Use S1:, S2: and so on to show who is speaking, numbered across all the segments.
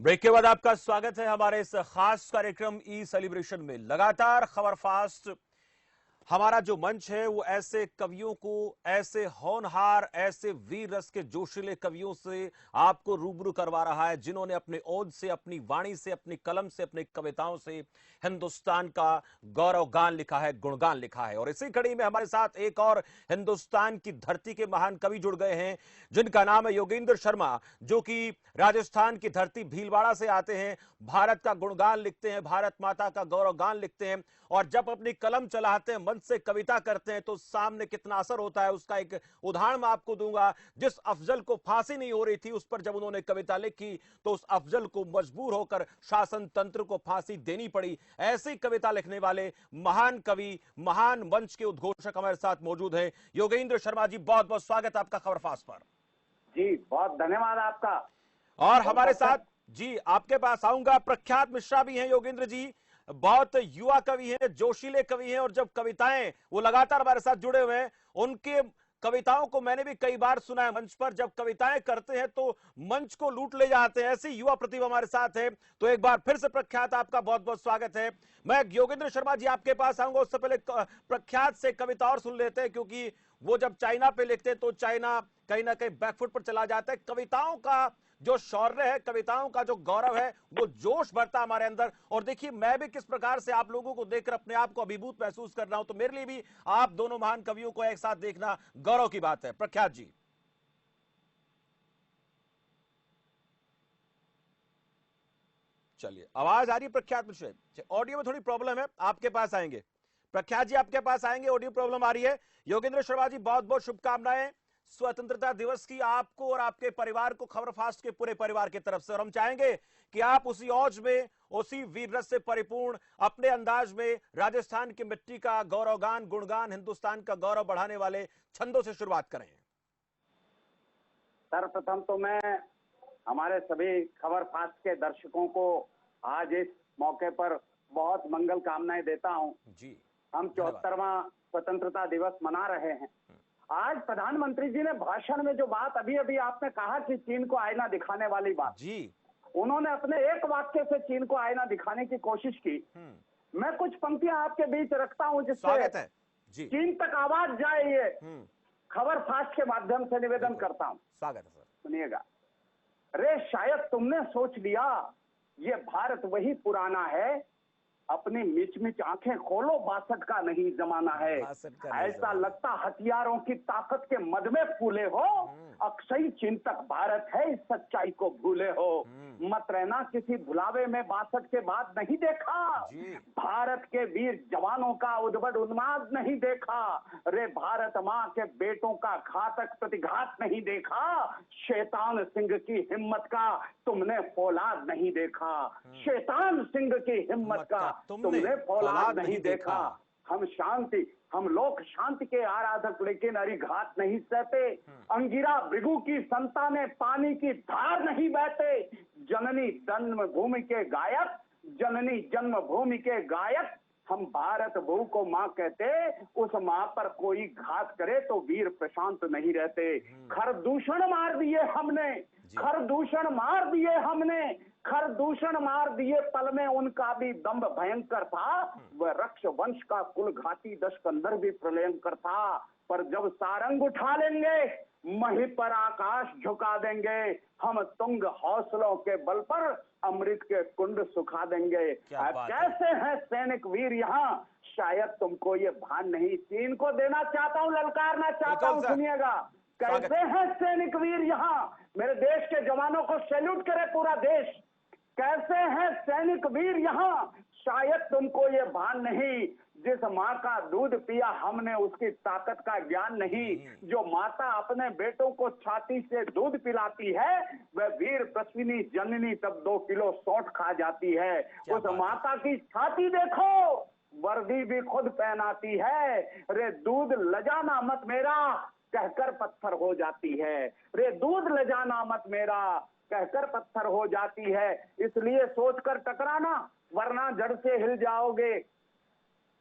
S1: Break के बाद आपका स्वागत है हमारे इस खास कार्यक्रम ई सेलिब्रेशन में। लगातार खबर फास्ट हमारा जो मंच है वो ऐसे कवियों को, ऐसे होनहार, ऐसे वीर रस के जोशीले कवियों से आपको रूबरू करवा रहा है जिन्होंने अपने ओज से, अपनी वाणी से, अपनी कलम से, अपनी कविताओं से हिंदुस्तान का गौरव गान लिखा है, गुणगान लिखा है। और इसी कड़ी में हमारे साथ एक और हिंदुस्तान की धरती के महान कवि जुड़ गए हैं जिनका नाम है योगेंद्र शर्मा, जो कि राजस्थान की धरती भीलवाड़ा से आते हैं, भारत का गुणगान लिखते हैं, भारत माता का गौरव गान लिखते हैं और जब अपनी कलम चलाते हैं, मन से कविता करते हैं तो सामने कितना असर होता है उसका एक उदाहरण मैं आपको दूंगा। जिस अफजल को फांसी नहीं हो रही थी उस पर जब उन्होंने कविता लिखी तो उस अफजल को मजबूर होकर शासन तंत्र को फांसी देनी पड़ी। ऐसी कविता लिखने वाले महान कवि, महान मंच के उद्घोषक हमारे साथ मौजूद हैं। योगेंद्र शर्मा जी, बहुत बहुत स्वागत आपका खबरफास्ट पर।
S2: जी बहुत धन्यवाद आपका।
S1: और हमारे साथ जी आपके पास आऊंगा, प्रख्यात मिश्रा भी हैं योगेंद्र जी, बहुत युवा कवि हैं, जोशीले कवि हैं और जब कविताएं वो लगातार हमारे साथ जुड़े हुए हैं। उनके कविताओं को मैंने भी कई बार सुना है मंच पर, जब कविताएं करते हैं तो मंच को लूट ले जाते हैं। ऐसी युवा प्रतिभा हमारे साथ है, तो एक बार फिर से प्रख्यात आपका बहुत बहुत स्वागत है। मैं योगेंद्र शर्मा जी आपके पास आऊंगा, उससे पहले प्रख्यात से कविता और सुन लेते हैं क्योंकि वो जब चाइना पे लिखते हैं तो चाइना कहीं ना कहीं बैकफुट पर चला जाता है। कविताओं का जो शौर्य है, कविताओं का जो गौरव है, वो जोश भरता हमारे अंदर। और देखिए मैं भी किस प्रकार से आप लोगों को देखकर अपने आप को अभिभूत महसूस कर रहा हूं, तो मेरे लिए भी आप दोनों महान कवियों को एक साथ देखना गौरव की बात है। प्रख्यात जी। चलिए, आवाज आ रही है प्रख्यात मिश्र? ऑडियो में थोड़ी प्रॉब्लम है, आपके पास आएंगे। प्रख्यात जी आपके पास आएंगे, ऑडियो प्रॉब्लम आ रही है। योगेंद्र शर्मा जी बहुत बहुत शुभकामनाएं स्वतंत्रता दिवस की आपको और आपके परिवार को, खबरफास्ट के पूरे परिवार की तरफ से। और हम चाहेंगे कि आप उसी औज में, उसी वीर रस से परिपूर्ण अपने अंदाज में राजस्थान की मिट्टी का गौरवगान, गुणगान, हिंदुस्तान का गौरव बढ़ाने वाले छंदों से शुरुआत करें।
S2: सर्वप्रथम तो मैं हमारे सभी खबरफास्ट के दर्शकों को आज इस मौके पर बहुत मंगल कामनाएं देता हूं।
S1: जी,
S2: हम 74वां स्वतंत्रता दिवस मना रहे हैं। आज प्रधानमंत्री जी ने भाषण में जो बात अभी अभी आपने कहा कि चीन को आईना दिखाने वाली बात, जी, उन्होंने अपने एक वाक्य से चीन को आईना दिखाने की कोशिश की। मैं कुछ पंक्तियां आपके बीच रखता हूं जिससे चीन तक आवाज जाए, ये खबर फास्ट के माध्यम से निवेदन करता हूं। स्वागत है सर, सुनिएगा। रे शायद तुमने सोच लिया ये भारत वही पुराना है, अपनी मिच मिच आंखें खोलो, 62 का नहीं जमाना है। ऐसा लगता हथियारों की ताकत के मद में फूले हो, अक्षय चिंतक भारत है, इस सच्चाई को भूले हो। मत रहना किसी भुलावे में 62 के बाद नहीं देखा, भारत के वीर जवानों का उद्भट उन्माद नहीं देखा। रे भारत माँ के बेटों का घातक प्रतिघात नहीं देखा, शैतान सिंह की हिम्मत का तुमने फौलाद नहीं देखा। शैतान सिंह की हिम्मत का तुमने फौलाद नहीं देखा। हम लोग शांति के आराधक लेकिन अरिघात नहीं सहते। अंगिरा भृगु की संतानें पानी की धार नहीं बहते। जननी जन्मभूमि के गायक, जननी जन्मभूमि के गायक, हम भारत भू को माँ कहते। उस माँ पर कोई घात करे तो वीर प्रशांत नहीं रहते। खर दूषण मार दिए हमने, खर दूषण मार दिए हमने, खर दूषण मार दिए पल में, उनका भी दम्भ भयंकर था। वह रक्ष वंश का कुल घाती दशकंदर भी प्रलयंकर था। पर जब सारंग उठा लेंगे, मही पर आकाश झुका देंगे। हम तुंग हौसलों के बल पर अमृत के कुंड सुखा देंगे। कैसे हैं सैनिक वीर यहाँ, शायद तुमको ये भान नहीं। चीन को देना चाहता हूँ, ललकारना चाहता हूँ, सुनिएगा। कैसे हैं सैनिक वीर यहाँ, मेरे देश के जवानों को सैल्यूट करे पूरा देश। कैसे हैं सैनिक वीर यहाँ, शायद तुमको ये भान नहीं। जिस माँ का दूध पिया हमने उसकी ताकत का ज्ञान नहीं। जो माता अपने बेटों को छाती से दूध पिलाती है, वह वीर प्रश्विनी जननी तब 2 किलो सौंठ खा जाती है। उस माता की छाती देखो, वर्दी भी खुद पहनाती है। रे दूध लजाना मत मेरा, कहकर पत्थर हो जाती है। रे दूध लजाना मत मेरा, कहकर पत्थर हो जाती है। इसलिए सोचकर टकराना, वरना जड़ से हिल जाओगे।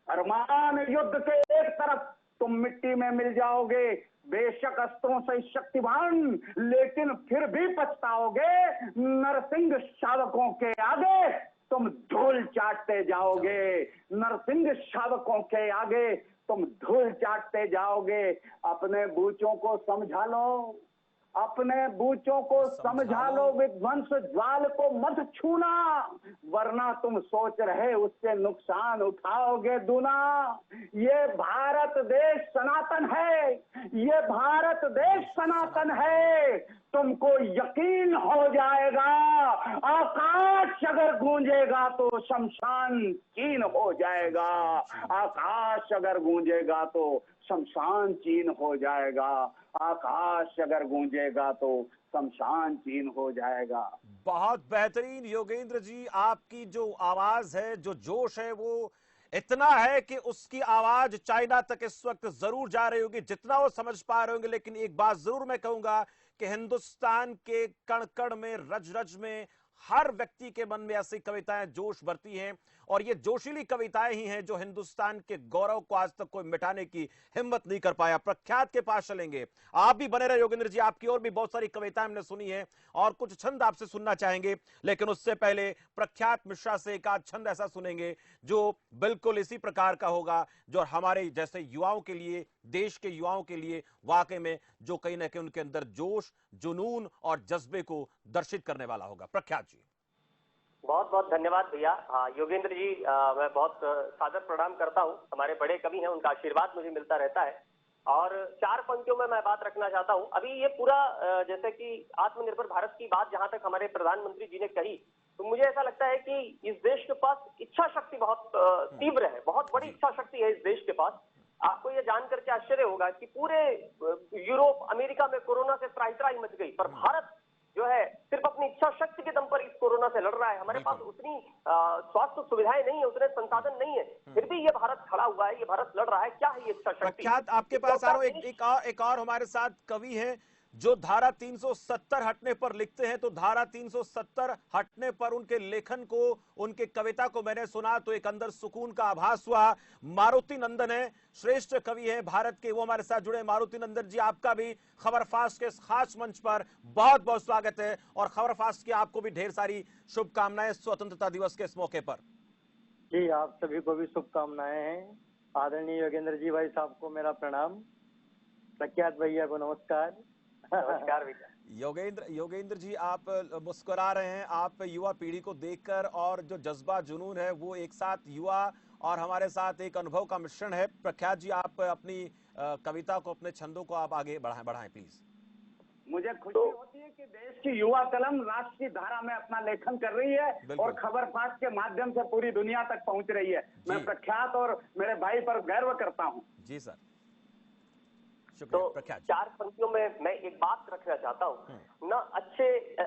S2: अरमान युद्ध के एक तरफ, तुम मिट्टी में मिल जाओगे। बेशक अस्त्रों से शक्तिवान, लेकिन फिर भी पछताओगे। नरसिंह शावकों के आगे तुम धूल चाटते जाओगे। नरसिंह शावकों के आगे तुम धूल चाटते जाओगे। अपने बूचों को समझा लो, अपने बूचों को समझा लो। विध्वंस ज्वाल को मत छूना, वरना तुम सोच रहे उससे नुकसान उठाओगे दूना। ये भारत देश सनातन है, ये भारत देश सनातन है। तुमको यकीन हो जाएगा, आकाश अगर गूंजेगा तो शमशान चीन हो जाएगा। आकाश अगर गूंजेगा तो शमशान चीन हो जाएगा। आकाश अगर गूंजेगा तो शमशान चीन हो जाएगा।
S1: बहुत बेहतरीन योगेंद्र जी, आपकी जो आवाज है, जो जोश है, वो इतना है कि उसकी आवाज चाइना तक इस वक्त जरूर जा रही होगी, जितना वो समझ पा रहे होंगे। लेकिन एक बात जरूर मैं कहूंगा कि हिंदुस्तान के कण कण में, रज रज में, हर व्यक्ति के मन में ऐसी कविताएं जोश भरती हैं, और ये जोशीली कविताएं ही हैं जो हिंदुस्तान के गौरव को आज तक कोई मिटाने की हिम्मत नहीं कर पाया। प्रख्यात के पास चलेंगे, आप भी बने रहे योगेंद्र जी, आपकी और भी बहुत सारी कविताएं हमने सुनी है और कुछ छंद आपसे सुनना चाहेंगे। लेकिन उससे पहले प्रख्यात मिश्रा से एक आध छंद ऐसा सुनेंगे जो बिल्कुल इसी प्रकार का होगा, जो हमारे जैसे युवाओं के लिए, देश के युवाओं के लिए वाकई में जो कहीं ना कहीं उनके अंदर जोश, जुनून और जज्बे को दर्शित करने वाला होगा। प्रख्यात जी।
S3: बहुत बहुत धन्यवाद भैया। योगेंद्र जी, मैं बहुत सादर प्रणाम करता हूँ। हमारे बड़े कवि हैं, उनका आशीर्वाद मुझे मिलता रहता है। और 4 पंक्तियों में मैं बात रखना चाहता हूँ। अभी ये पूरा जैसे कि आत्मनिर्भर भारत की बात जहां तक हमारे प्रधानमंत्री जी ने कही, तो मुझे ऐसा लगता है कि इस देश के पास इच्छा शक्ति बहुत तीव्र है, बहुत बड़ी इच्छा शक्ति है इस देश के पास। आपको ये जानकर के आश्चर्य होगा कि पूरे यूरोप, अमेरिका में कोरोना से त्राही मच गई, पर भारत जो है सिर्फ अपनी इच्छा शक्ति के दम पर इस कोरोना से लड़ रहा है। हमारे पास उतनी स्वास्थ्य सुविधाएं नहीं है, उतने संसाधन नहीं है, फिर भी ये भारत खड़ा हुआ है, ये भारत लड़ रहा है। क्या है ये इच्छा शक्ति?
S1: प्रख्यात, आपके पास आ रहा हूं। एक और हमारे साथ कवि है जो धारा 370 हटने पर लिखते हैं। तो धारा 370 हटने पर उनके लेखन को, उनके कविता को मैंने सुना तो एक अंदर सुकून का आभास हुआ। मारुति नंदन है, श्रेष्ठ कवि है भारत के, वो हमारे साथ जुड़े। मारुति नंदन जी, आपका भी खबर फास्ट के इस खास मंच पर बहुत बहुत स्वागत है, और खबर फास्ट की आपको भी ढेर सारी शुभकामनाएं स्वतंत्रता दिवस के इस मौके पर।
S4: जी, आप सभी को भी शुभकामनाएं हैं। आदरणीय योगेंद्र जी भाई साहब को मेरा प्रणाम। प्रख्यात भैया को नमस्कार।
S3: नमस्कार भैया।
S1: योगेंद्र जी, आप मुस्कुरा रहे हैं, आप युवा पीढ़ी को देखकर, और जो जज्बा जुनून है वो एक साथ युवा और हमारे साथ एक अनुभव का मिश्रण है। प्रख्यात जी, आप अपनी कविता को, अपने छंदों को आप आगे बढ़ाएं प्लीज।
S2: मुझे खुशी होती है कि देश की युवा कलम राष्ट्रीय धारा में अपना लेखन कर रही है और खबर फास्ट के माध्यम से पूरी दुनिया तक पहुंच रही है। मैं प्रख्यात और मेरे भाई पर गर्व करता हूं।
S1: जी सर,
S3: तो 4 पंक्तियों में मैं एक बात रखना चाहता हूँ ना।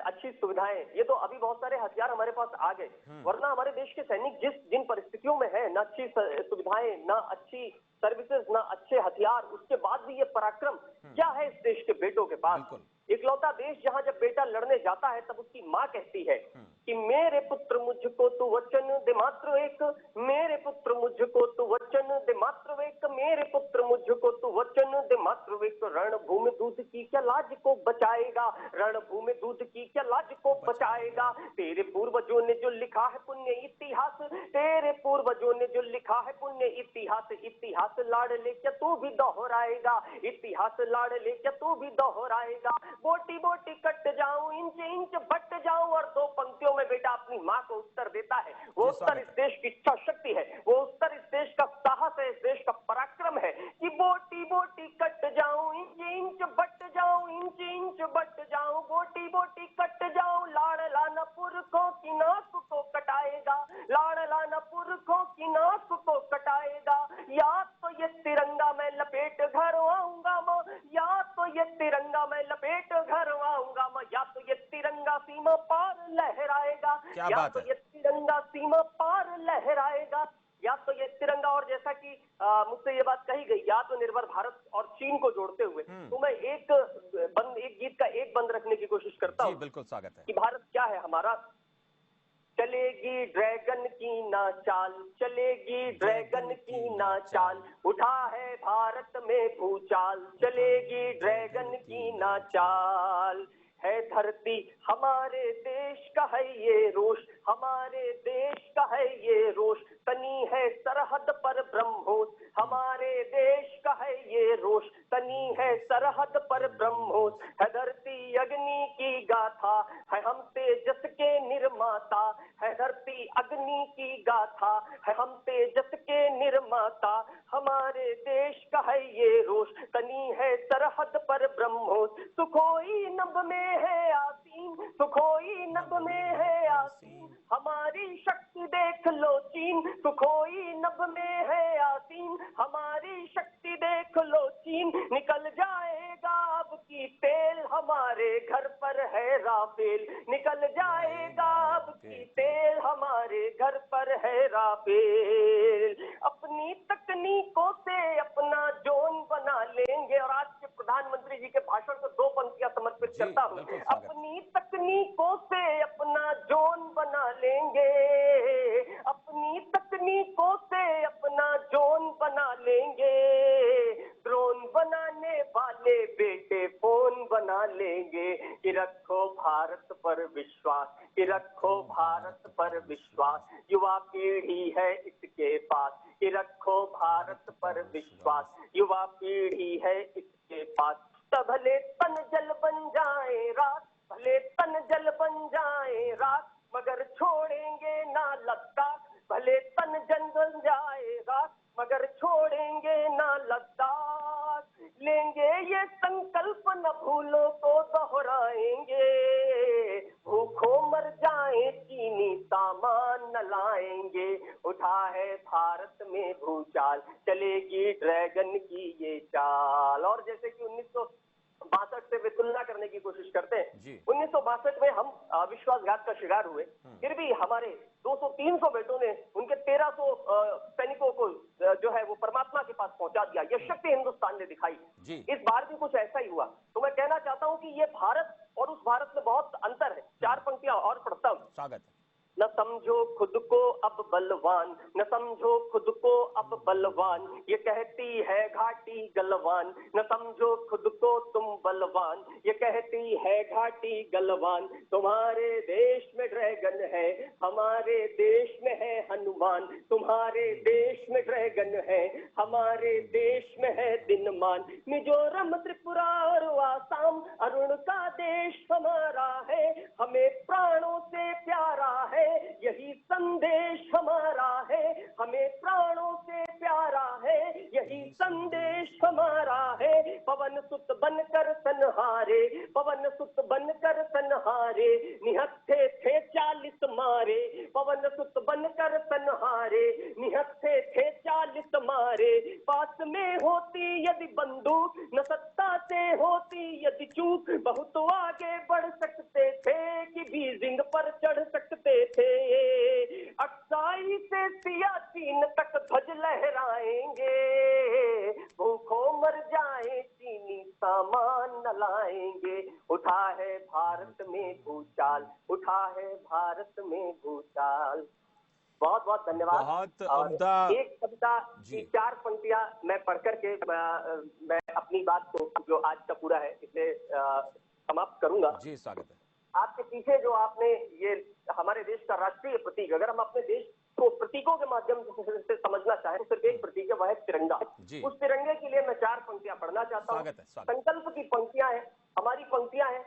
S3: अच्छी सुविधाएं, ये तो अभी बहुत सारे हथियार हमारे पास आ गए, वरना हमारे देश के सैनिक जिन परिस्थितियों में है, ना अच्छी सुविधाएं, ना अच्छी सर्विसेज, ना अच्छे हथियार, उसके बाद भी ये पराक्रम क्या है इस देश के बेटों के पास। इकलौता देश जहां जब बेटा लड़ने जाता है तब उसकी माँ कहती है कि मेरे पुत्र मुझको तू वचन दे मात्र एक, मेरे पुत्र मुझको तू वचन दे मात्र एक, मेरे पुत्र मुझको तू वचन दे मात्र एक। रणभूमि दूध की क्या लाज को बचाएगा, रणभूमि दूध की क्या लाज को बचाएगा। तेरे पूर्वजों ने जो लिखा है पुण्य इतिहास, तेरे पूर्वजों ने जो लिखा है पुण्य इतिहास, इतिहास लाड़ ले क्या तू भी दोहराएगा, इतिहास लाड़ ले क्या तू भी दोहराएगा। बोटी बोटी कट जाऊं, इंच इंच बट जाऊं। और 2 पंक्तियों में बेटा अपनी माँ को उत्तर देता है। वो उत्तर इस देश की इच्छा शक्ति है, वो उत्तर इस देश का साहस है, इस देश का पराक्रम है कि बोटी बोटी कट जाऊं, इंच इंच बट जाऊं, इंच इंच बट जाऊं, बोटी बोटी कट जाऊं। लाड़ला न पुरखों की नाक को कटाएगा, लाड़ला न पुरखों की नाक को कटाएगा। या तो ये तिरंगा मैं लपेट घर आऊंगा मैं, या तो ये तिरंगा मैं लपेट घर आऊंगा मैं, या तो ये तिरंगा सीमा पार लहराएगा, या तो ये तिरंगा सीमा पार लहराएगा, या तो ये तिरंगा। और जैसा कि मुझसे ये बात कही गई, आत्मनिर्भर भारत और चीन को जोड़ते हुए, तो मैं एक गीत का एक बंद रखने की कोशिश करता हूँ।
S1: बिल्कुल स्वागत है।
S3: कि भारत क्या है हमारा। चलेगी ड्रैगन की ना चाल, चलेगी ड्रैगन की ना चाल, उठा है भारत में भूचाल, चलेगी ड्रैगन की ना चाल। है धरती हमारे देश का है ये रोष, हमारे देश का है ये रोष, तनी है सरहद पर ब्रह्मोस, हमारे देश का है ये रोष, तनी है सरहद पर ब्रह्मोस। है धरती अग्नि की गाथा, है हम तेजस के निर्माता, है धरती अग्नि की गाथा, है हम तेजस के निर्माता, हमारे देश का है ये रोष, तनी है सरहद पर ब्रह्मोस। सुखोई नभ में है आसीन, सुखोई नभ में है आसीन, हमारी शक्ति देख लो चीन, सुखोई नभ में है आसीन, हमारी शक्ति देख लो चीन। निकल जाएगा अब की तेल, हमारे घर पर है राफेल, निकल जाएगा अब की तेल, हमारे घर पर है राफेल। अपनी तकनीकों से अपना जोन बना लेंगे। और आज के प्रधानमंत्री जी के भाषण को 2 पंक्तियां समर्पित करता हूँ। अपनी तकनीकों से अपना जोन बना लेंगे, अपनी तकनीकों से अपना जोन बना लेंगे, ड्रोन बनाने वाले बेटे फोन बना लेंगे। कि रखो भारत पर विश्वास, कि रखो भारत पर विश्वास, युवा पीढ़ी है इसके पास, कि रखो भारत पर विश्वास, युवा पीढ़ी है इसके पास। तब भले तन जल बन जाए रात, भले तन जल बन जाए रात, मगर छोड़ेंगे ना लद्दाख, भले तन जल बन जाए रात, मगर छोड़ेंगे ना लद्दाख। लेंगे ये संकल्प न भूलों को दोहराएंगे, भूखों मर जाए चीनी सामान न लाएंगे। उठा है भारत में भूचाल, चलेगी ड्रैगन की ये चाल। और जैसे कि 1962 से वे तुलना करने की कोशिश करते हैं। 1962 में हम विश्वासघात का शिकार हुए, फिर भी हमारे 200-300 बेटों ने उनके 1300 सैनिकों को जो है वो परमात्मा के पास पहुंचा दिया। ये शक्ति हिंदुस्तान ने दिखाई। इस बार भी कुछ ऐसा ही हुआ। तो मैं कहना चाहता हूं कि ये भारत और उस भारत में बहुत अंतर है। 4 पंक्तियां और पढ़ता हूं।
S1: स्वागत।
S3: न समझो खुद को अब बलवान, न समझो खुद को अब बलवान, ये कहती है घाटी गलवान। न समझो खुद को तुम बलवान, ये कहती है घाटी गलवान। तुम्हारे देश में ड्रैगन है, हमारे देश में है हनुमान। तुम्हारे देश में ड्रैगन है, हमारे देश में है दिनमान। मिजोरम त्रिपुरा और आसाम, अरुण का देश हमारा है, हमें प्राणों से प्यारा है, यही संदेश हमारा है, हमें प्राणों से प्यारा है, यही संदेश हमारा है। पवन सुत बनकर सनहारे, पवन सुत बनकर सनहारे, निहत्थे थे 40 मारे। पवन सुत बनकर सनहारे, निहत्थे थे 40 मारे। पास में होती यदि बंदूक, न सत्ता से होती यदि चूक, बहुत आगे बढ़ सकते थे कि बीजिंग पर चढ़ सकते थे। अक्साई से सियाचिन तक ध्वज लहराएंगे, भूखों मर जाए चीनी सामान न लाएंगे। उठा है भारत में भूचाल, उठा है भारत में भूचाल। बहुत बहुत धन्यवाद।
S1: बहुत
S3: एक कविता की 4 पंक्तियां मैं पढ़ करके मैं अपनी बात को जो आज का पूरा है इसे समाप्त करूंगा।
S1: जी स्वागत है।
S3: आपके पीछे जो आपने ये हमारे देश का राष्ट्रीय प्रतीक, अगर हम अपने देश को प्रतीकों के माध्यम से समझना चाहें तो सिर्फ एक प्रतीक है, वह है तिरंगा। उस तिरंगे के लिए मैं 4 पंक्तियां पढ़ना चाहता हूँ। संकल्प की पंक्तियां हैं, हमारी पंक्तियां हैं,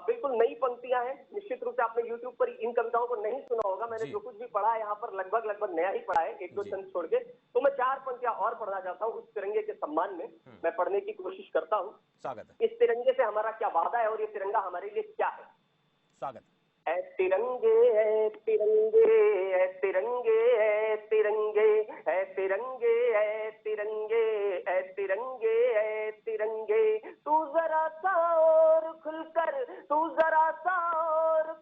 S3: बिल्कुल नई पंक्तियां हैं। निश्चित रूप से आपने YouTube पर इन कविताओं को नहीं सुना होगा। मैंने जो कुछ भी पढ़ा है यहाँ पर लगभग नया ही पढ़ा है, 1-2 चंद छोड़ के। तो मैं 4 पंक्तियां और पढ़ना चाहता हूँ। उस तिरंगे के सम्मान में मैं पढ़ने की कोशिश करता हूँ। इस तिरंगे से हमारा क्या वादा है और ये तिरंगा हमारे लिए क्या है।
S1: स्वागत।
S3: ऐ तिरंगे, ऐ तिरंगे, ऐ तिरंगे, ऐ तिरंगे, ऐ तिरंगे, ऐ तिरंगे, ऐ तिरंगे, ऐ तिरंगे। तू जरा सा और खुलकर, तू जरा सा और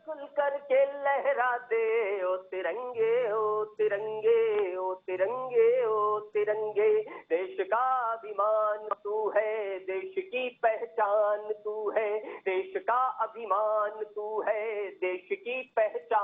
S3: खुलकर के लहरा दे ओ तिरंगे, ओ तिरंगे, ओ तिरंगे, ओ तिरंगे। देश का अभिमान तू है, देश की पहचान तू है, देश का अभिमान तू है, देश की पहचान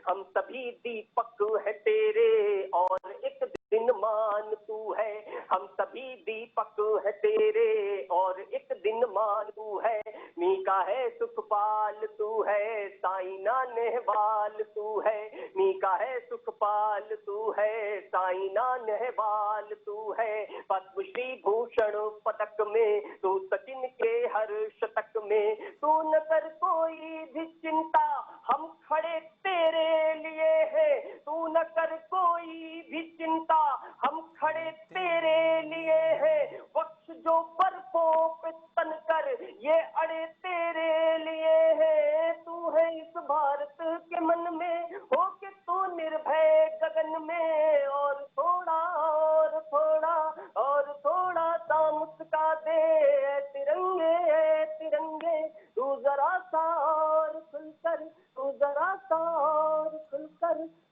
S3: हम सभी दीपक है तेरे और एक दिन मान तू है, हम सभी दीपक है तेरे और एक दिन मान तू है, मीका है सुखपाल तू है, साइना नेहवाल तू है, मीका है सुखपाल तू है, साइना नेहवाल तू है, पद्मश्री भूषण पदक में तू सचिन के हर शतक में, तू न कर कोई भी चिंता हम खड़े तेरे लिए है, तू न कर कोई भी चिंता हम खड़े तेरे लिए है, वक्ष जो बर्फों पे तन कर ये अड़े तेरे लिए है, तू है इस भारत के मन में हो के तू निर्भय गगन में, और थोड़ा और थोड़ा और थोड़ा सा मुस्का दे तिरंगे तिरंगे, तू जरा सा और खुलकर, तू जरा सा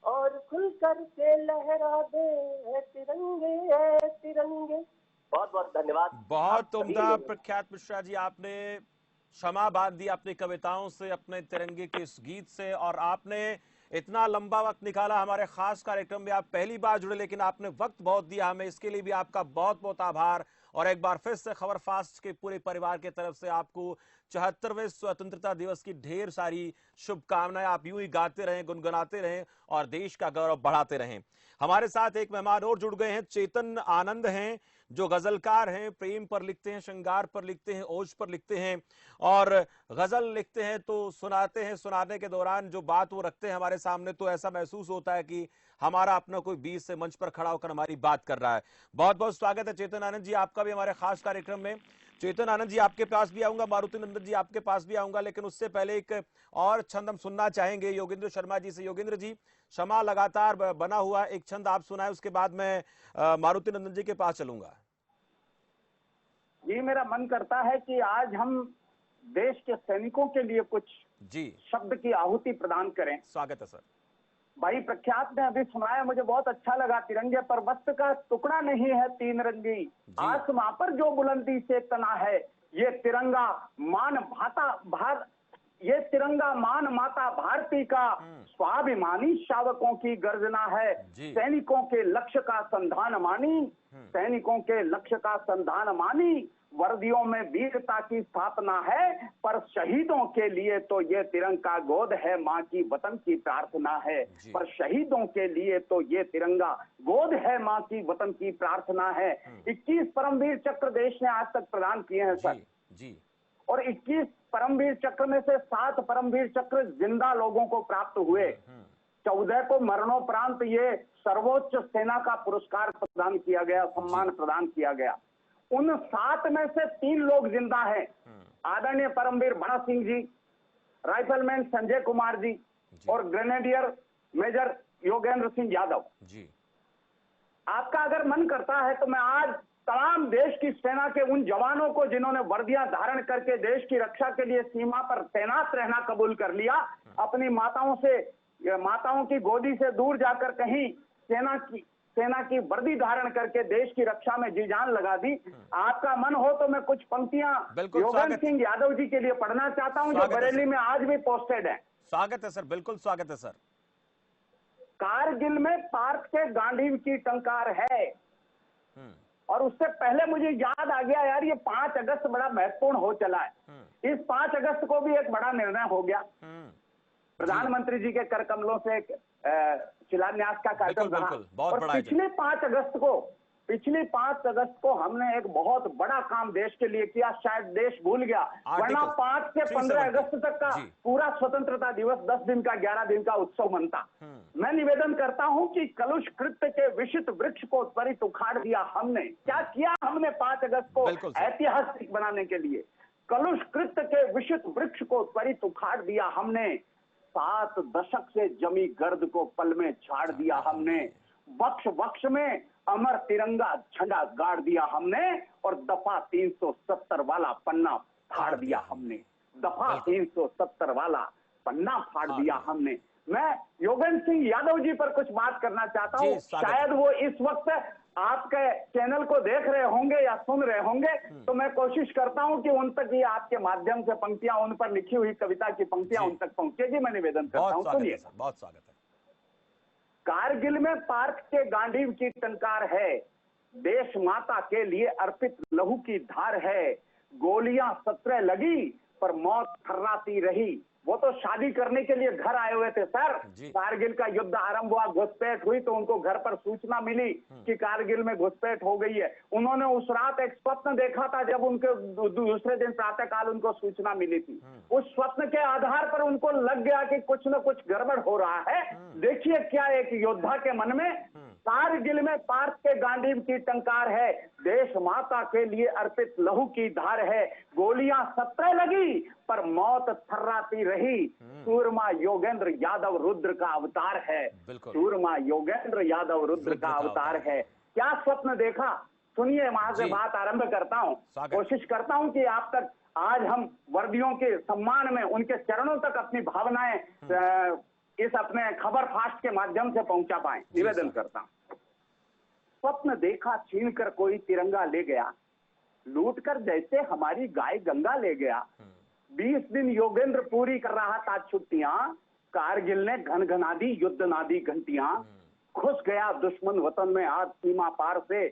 S3: और खुलकर के लहरा दे तिरंगे तिरंगे। बहुत बहुत धन्यवाद।
S1: बहुत उम्दा प्रख्यात मिश्रा जी, आपने क्षमा बांध दी अपनी कविताओं से, अपने तिरंगे के इस गीत से, और आपने इतना लंबा वक्त निकाला हमारे खास कार्यक्रम में। आप पहली बार जुड़े लेकिन आपने वक्त बहुत दिया हमें, इसके लिए भी आपका बहुत बहुत आभार। और एक बार फिर से खबर फास्ट के पूरे परिवार की तरफ से आपको 74वें स्वतंत्रता दिवस की ढेर सारी शुभकामनाएं। आप यूं ही गाते रहें, गुनगुनाते रहें और देश का गौरव बढ़ाते रहें। हमारे साथ एक मेहमान और जुड़ गए हैं, चेतन आनंद हैं, जो गजलकार हैं, प्रेम पर लिखते हैं, श्रृंगार पर लिखते हैं, ओज पर लिखते हैं, और गजल लिखते हैं तो सुनाते हैं। सुनाने के दौरान जो बात वो रखते हैं हमारे सामने, तो ऐसा महसूस होता है कि हमारा अपना कोई बीच से मंच पर खड़ा होकर हमारी बात कर रहा है। बहुत बहुत स्वागत है चेतन आनंद जी आपका भी हमारे खास कार्यक्रम में। चेतन आनंद जी, आपके पास भी आऊंगा, मारुति नंदन जी आपके पास भी आऊंगा, लेकिन उससे पहले एक और छंद हम सुनना चाहेंगे योगेंद्र शर्मा जी से। योगेंद्र जी, क्षमा लगातार बना हुआ, एक छंद आप सुनाए, उसके बाद मैं मारुति नंदन जी के पास चलूंगा।
S2: जी, मेरा मन करता है कि आज हम देश के सैनिकों के लिए कुछ
S1: जी
S2: शब्द की आहुति प्रदान करें।
S1: स्वागत है सर।
S2: भाई प्रख्यात ने अभी सुनाया, मुझे बहुत अच्छा लगा। तिरंगे पर वस्त्र का टुकड़ा नहीं है तीन रंगी, आसमां पर जो बुलंदी से तना है, ये तिरंगा मान माता भारती का स्वाभिमानी शावकों की गर्जना है। सैनिकों के लक्ष्य का संधान मानी, सैनिकों के लक्ष्य का संधान मानी, वर्दियों में वीरता की स्थापना है, पर शहीदों के लिए तो ये तिरंगा गोद है, माँ की वतन की प्रार्थना है। पर शहीदों के लिए तो ये तिरंगा गोद है, माँ की वतन की प्रार्थना है। 21 परमवीर चक्र देश ने आज तक प्रदान किए हैं सर
S1: जी।
S2: और 21 परमवीर चक्र में से 7 परमवीर चक्र जिंदा लोगों को प्राप्त हुए। 14 को मरणोपरांत ये सर्वोच्च सेना का पुरस्कार प्रदान किया गया, सम्मान प्रदान किया गया। उन 7 में से 3 लोग जिंदा हैं, आदरणीय परमवीर भगत सिंह जी, राइफलमैन संजय कुमार जी और ग्रेनेडियर मेजर योगेंद्र सिंह यादव जी। आपका अगर मन करता है तो मैं आज तमाम देश की सेना के उन जवानों को जिन्होंने वर्दियां धारण करके देश की रक्षा के लिए सीमा पर तैनात रहना कबूल कर लिया, अपनी माताओं की गोदी से दूर जाकर कहीं सेना की वर्दी धारण करके देश की रक्षा में जी जान लगा दी। आपका मन हो तो मैं कुछ पंक्तियां योगेंद्र सिंह यादव जी के लिए पढ़ना चाहता हूं, जो बरेली में आज भी पोस्टेड है।
S1: स्वागत है सर, बिल्कुल स्वागत है सर।
S2: कारगिल में पार्क के गांडीव की टंकार है, और उससे पहले मुझे याद आ गया यार, ये 5 अगस्त बड़ा महत्वपूर्ण हो चला है। इस 5 अगस्त को भी एक बड़ा निर्णय हो गया, प्रधानमंत्री जी के कर कमलों से शिलान्यास का कार्यक्रम रहा। और पिछली 5 अगस्त को हमने एक बहुत बड़ा काम देश के लिए किया, शायद देश भूल गया, वरना 5 से 15 अगस्त तक का पूरा स्वतंत्रता दिवस 10 दिन का 11 दिन का उत्सव मनता। मैं निवेदन करता हूं कि कलुष कृत्य के विशिष्ट वृक्ष को त्वरित उखाड़ दिया हमने। क्या किया हमने 5 अगस्त को ऐतिहासिक बनाने के लिए? कलुष कृत्य के विशिष्ट वृक्ष को त्वरित उखाड़ दिया हमने, 7 दशक से जमी गर्द को पल में झाड़ दिया हमने, वक्ष वक्ष में अमर तिरंगा झंडा गाड़ दिया हमने, और दफा 370 वाला पन्ना फाड़ दिया हमने, दफा 370 वाला पन्ना फाड़ दिया हमने। मैं योगेंद्र सिंह यादव जी पर कुछ बात करना चाहता हूँ। शायद वो इस वक्त आपके चैनल को देख रहे होंगे या सुन रहे होंगे, तो मैं कोशिश करता हूं कि उन तक ये आपके माध्यम से पंक्तियां, उन पर लिखी हुई कविता की पंक्तियां उन तक पहुंचेगी। मैं निवेदन करता हूं, सुनिए।
S1: बहुत स्वागत है।
S2: कारगिल में पार्क के गांडीव की टंकार है, देश माता के लिए अर्पित लहू की धार है, गोलियां 17 लगी पर मौत थर्राती रही। वो तो शादी करने के लिए घर आए हुए थे सर। कारगिल का युद्ध आरंभ हुआ, घुसपैठ हुई तो उनको घर पर सूचना मिली कि कारगिल में घुसपैठ हो गई है। उन्होंने उस रात एक स्वप्न देखा था, जब उनके दूसरे दिन प्रातःकाल उनको सूचना मिली थी। उस स्वप्न के आधार पर उनको लग गया कि कुछ न कुछ गड़बड़ हो रहा है। देखिए क्या एक योद्धा के मन में, कारगिल में पार्क के गांडीव की टंकार है, देश माता के लिए अर्पित लहू की धार है, गोलियां 17 लगी पर मौत थर्राती रही। सूरमा योगेंद्र यादव रुद्र का अवतार है, सूरमा योगेंद्र यादव रुद्र का अवतार है। क्या स्वप्न देखा, सुनिए, वहां से बात आरंभ करता हूँ। कोशिश करता हूँ कि आप तक आज हम वर्दियों के सम्मान में उनके चरणों तक अपनी भावनाएं इस अपने खबर फास्ट के माध्यम से पहुंचा पाए, निवेदन करता हूं। स्वप्न देखा छीन कर कोई तिरंगा ले गया, लूट कर जैसे हमारी गाय गंगा ले गया। 20 दिन योगेंद्र पूरी कर रहा था छुट्टियां, कारगिल ने घनघना दी युद्ध नादी घंटियां। घुस गया दुश्मन वतन में आज सीमा पार से,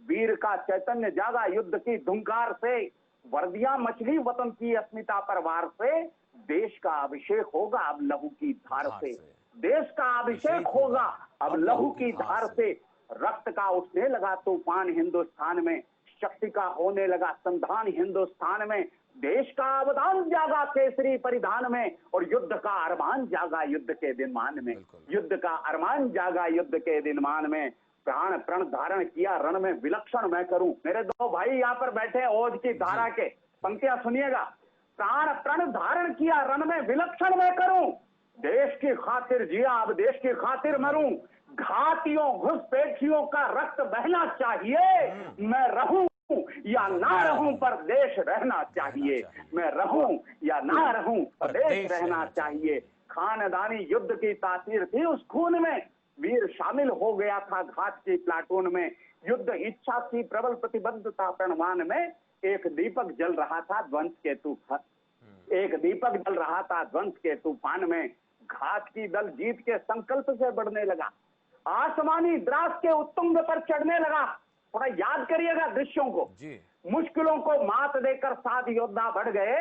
S2: वीर का चैतन्य जागा युद्ध की धुंकार से। वर्दियां मछली वतन की अस्मिता पर वार से, देश का अभिषेक होगा अब लहू की धार से, देश का अभिषेक होगा अब लहू की धार से। रक्त का उठने लगा तूफान हिंदुस्तान में, शक्ति का होने लगा संधान हिंदुस्तान में। देश का अवदान जागा केसरी परिधान में, और युद्ध का अरमान जागा युद्ध के दिनमान में, युद्ध का अरमान जागा युद्ध के दिनमान में। प्राण प्रण धारण किया रण में विलक्षण मैं करूं। मेरे दो भाई यहाँ पर बैठे ओज की धारा के, पंक्तियां सुनिएगा। प्राण प्रण धारण किया रण में विलक्षण मैं करूं, देश की खातिर जिया अब देश की खातिर मरूं। घातियों घुसपैठियों का रक्त बहना चाहिए, मैं रहूं या ना रहूं पर देश रहना चाहिए, मैं रहूं या ना रहूं पर देश रहना चाहिए। खानदानी युद्ध की तासीर थी उस खून में, वीर शामिल हो गया था घात की प्लाटून में। युद्ध इच्छा की प्रबल प्रतिबद्धता प्रणमान में, एक दीपक जल रहा था ध्वंस के तूफान, एक दीपक जल रहा था ध्वंस के तूफान में। घात की दल जीत के संकल्प से बढ़ने लगा, आसमानी द्रास के उत्तुंग पर चढ़ने लगा। थोड़ा याद करिएगा दृश्यों को। मुश्किलों को मात देकर 7 योद्धा बढ़ गए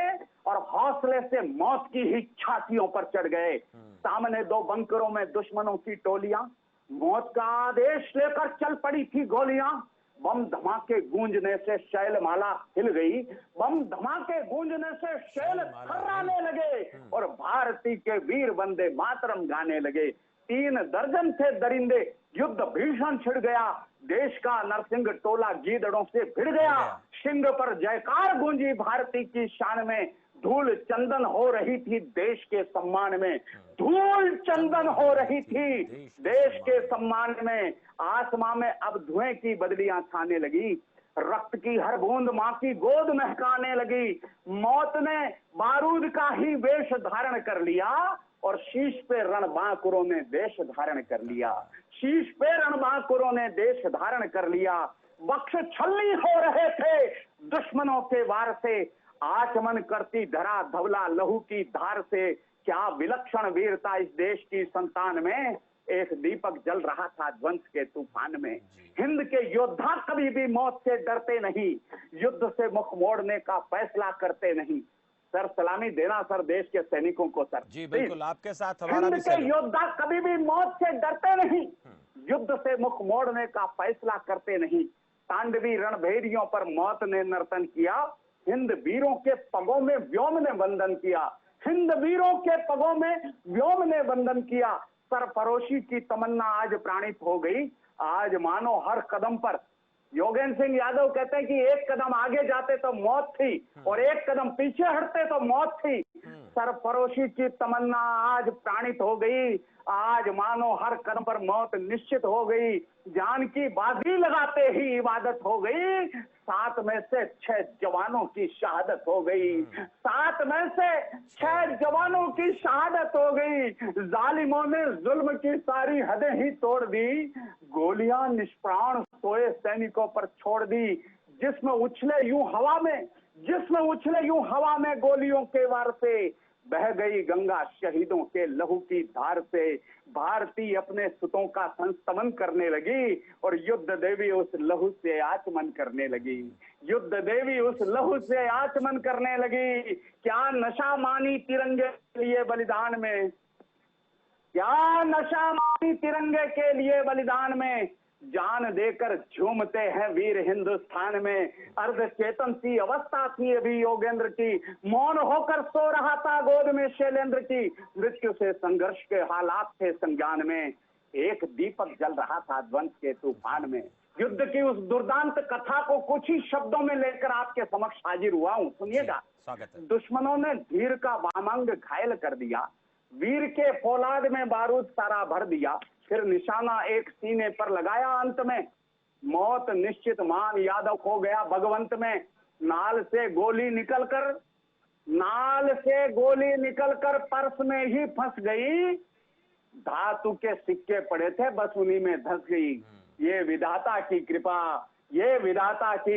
S2: और हौसले से मौत की ही छातियों पर चढ़ गए। सामने 2 बंकरों में दुश्मनों की टोलियां, मौत का आदेश लेकर चल पड़ी थी गोलियां। बम धमाके गूंजने से शैलमाला हिल गई, बम धमाके गूंजने से शैल थर्राने लगे और भारती के वीर वंदे मातरम गाने लगे। 3 दर्जन थे दरिंदे, युद्ध भीषण छिड़ गया, देश का नरसिंह टोला गीदड़ों से भिड़ गया। सिंह पर जयकार गूंजी भारती की शान में, धूल चंदन हो रही थी देश के सम्मान में, धूल चंदन हो रही थी देश के सम्मान में। आसमां में अब धुएं की बदलियां छाने लगी, रक्त की हर बूंद मां की गोद महकाने लगी। मौत ने बारूद का ही वेश धारण कर लिया और शीश पे रणबांकुरों ने देश धारण कर लिया, शीश पे रणबांकुरों ने देश धारण कर लिया। वक्ष छल्ली हो रहे थे दुश्मनों के वार से, आचमन करती धरा धवला लहू की धार से। क्या विलक्षण वीरता इस देश की संतान में, एक दीपक जल रहा था ध्वंस के तूफान में। हिंद के योद्धा कभी भी मौत से डरते नहीं, युद्ध से मुख मोड़ने का फैसला करते नहीं। सर सलामी देना सर देश के सैनिकों को सर।
S1: जी बिल्कुल, आपके साथ हमारा भी
S2: हिंद के योद्धा कभी भी मौत से डरते नहीं, युद्ध से मुख मोड़ने का फैसला करते नहीं। तांडवी रणभेरियों पर मौत ने नर्तन किया, हिंद वीरों के पगों में व्योम ने वंदन किया, हिंद वीरों के पगों में व्योम ने वंदन किया। सरफरोशी की तमन्ना आज प्राणित हो गई, आज मानो हर कदम पर। योगेंद्र सिंह यादव कहते हैं कि एक कदम आगे जाते तो मौत थी और एक कदम पीछे हटते तो मौत थी। सरफरोशी की तमन्ना आज प्राणित हो गई, आज मानो हर कदम पर मौत निश्चित हो गई। जान की बाजी लगाते ही इबादत हो गई, 7 में से 6 जवानों की शहादत हो गई, 7 में से 6 जवानों की शहादत हो गई। जालिमों ने जुल्म की सारी हदें ही तोड़ दी, गोलियां निष्प्राण सोए सैनिकों पर छोड़ दी। जिसमें उछले यूं हवा में, जिसमें उछले यूं हवा में गोलियों के वार से, बह गई गंगा शहीदों के लहू की धार से, भारती अपने सुतों का संस्तमन करने लगी और युद्ध देवी उस लहू से आचमन करने लगी। युद्ध देवी उस लहू से आचमन करने लगी। क्या नशा मानी तिरंगे के लिए बलिदान में, क्या नशा मानी तिरंगे के लिए बलिदान में, जान देकर झूमते हैं वीर हिंदुस्तान में। अर्ध चेतन सी अवस्था थी अभी योगेंद्र की, मौन होकर सो रहा था गोद में शैलेंद्र की, मृत्यु से संघर्ष के हालात थे संज्ञान में, एक दीपक जल रहा था ध्वंस के तूफान में। युद्ध की उस दुर्दांत कथा को कुछ ही शब्दों में लेकर आपके समक्ष हाजिर हुआ हूं, सुनिएगा। दुश्मनों ने धीर का वामांग घायल कर दिया, वीर के फौलाद में बारूद सारा भर दिया, फिर निशाना एक सीने पर लगाया अंत में, मौत निश्चित मान यादव खो गया भगवंत में। नाल से गोली निकलकर पर्स में ही फंस गई, धातु के सिक्के पड़े थे बस उन्हीं में धंस गई। ये विधाता की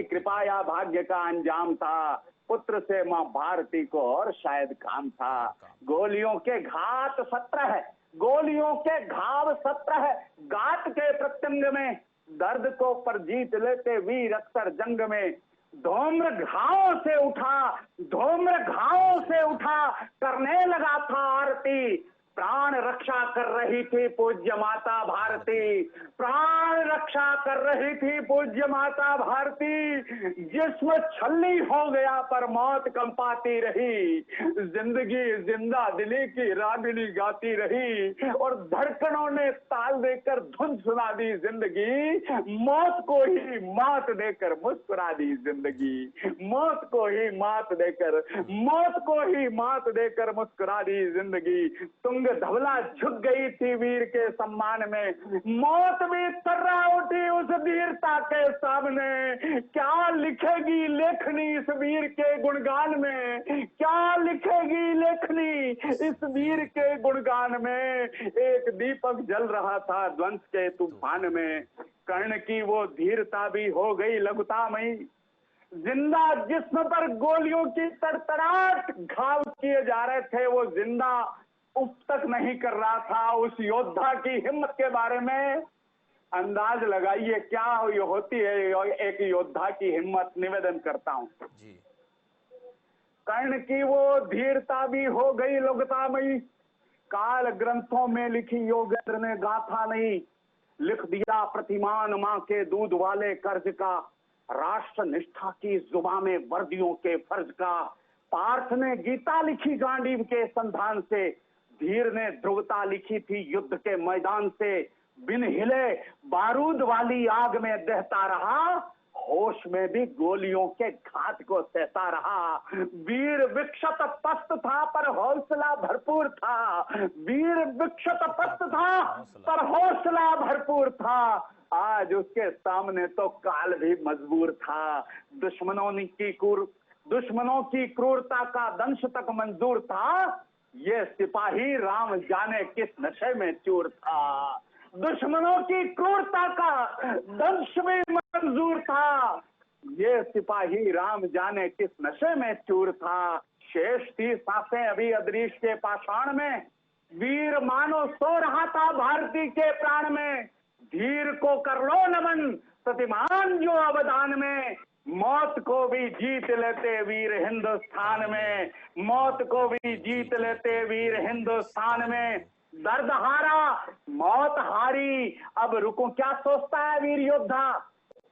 S2: कृपा या भाग्य का अंजाम था, पुत्र से मां भारती को और शायद काम था। गोलियों के घात 17 है, गोलियों के घाव 17 है, गात के प्रत्यंग में दर्द को पर जीत लेते वीर अक्सर जंग में। धूम्र घावों से उठा करने लगा था आरती, प्राण रक्षा कर रही थी पूज्य माता भारती, प्राण रक्षा कर रही थी पूज्य माता भारती। जिस्म छल्ली हो गया पर मौत कंपाती रही, जिंदगी जिंदा दिली की रागिनी गाती रही, और धड़कनों ने ताल देकर धुन सुना दी जिंदगी। मौत को ही मात देकर मुस्कुरा दी जिंदगी, मौत को ही मात देकर मुस्कुरा दी जिंदगी। तुंग धवला झुक गई थी वीर के सम्मान में, मौत भी तर्रा उठी उस वीरता के सामने। क्या लिखेगी लेखनी इस वीर के गुणगान में, क्या लिखेगी लेखनी इस वीर के गुणगान में। एक दीपक जल रहा था ध्वंस के तूफान में, कर्ण की वो धीरता भी हो गई लघुतामयी। जिंदा जिस्म पर गोलियों की तड़तड़ाहट घाव किए जा रहे थे, वो जिंदा उफ तक नहीं कर रहा था। उस योद्धा की हिम्मत के बारे में अंदाज लगाइए क्या होती है एक योद्धा की हिम्मत। निवेदन करता हूं जी। कर्ण की वो धीरता भी हो गई लघुतामयी, काल ग्रंथों में लिखी योगेंद्र ने गाथा नहीं। लिख दिया प्रतिमान मां के दूध वाले कर्ज का, राष्ट्र निष्ठा की जुबां में वर्दियों के फर्ज का। पार्थ ने गीता लिखी गांडीव के संधान से, धीर ने ध्रुवता लिखी थी युद्ध के मैदान से। बिन हिले बारूद वाली आग में दहता रहा, होश में भी गोलियों के घात को सहता रहा। वीर विक्षत पस्त था पर हौसला भरपूर था, वीर विक्षत पस्त था पर हौसला भरपूर था। आज उसके सामने तो काल भी मजबूर था। दुश्मनों की क्रूरता का दंश तक मंजूर था, ये सिपाही राम जाने किस नशे में चूर था। दुश्मनों की क्रूरता का दंश भी मंजूर था, ये सिपाही राम जाने किस नशे में चूर था। शेष थी सांसें अभी अदृश्य के पाषाण में, वीर मानो सो रहा था भारती के प्राण में। धीर को कर लो नमन प्रतिमान जो अवदान में, मौत को भी जीत लेते वीर हिंदुस्तान में, मौत को भी जीत लेते वीर हिंदुस्तान में। दर्द हारा मौत हारी अब रुको, क्या सोचता है वीर योद्धा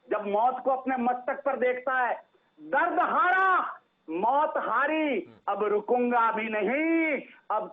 S2: जब मौत को अपने मस्तक पर देखता है। दर्द हारा मौत हारी अब रुकूंगा भी नहीं, अब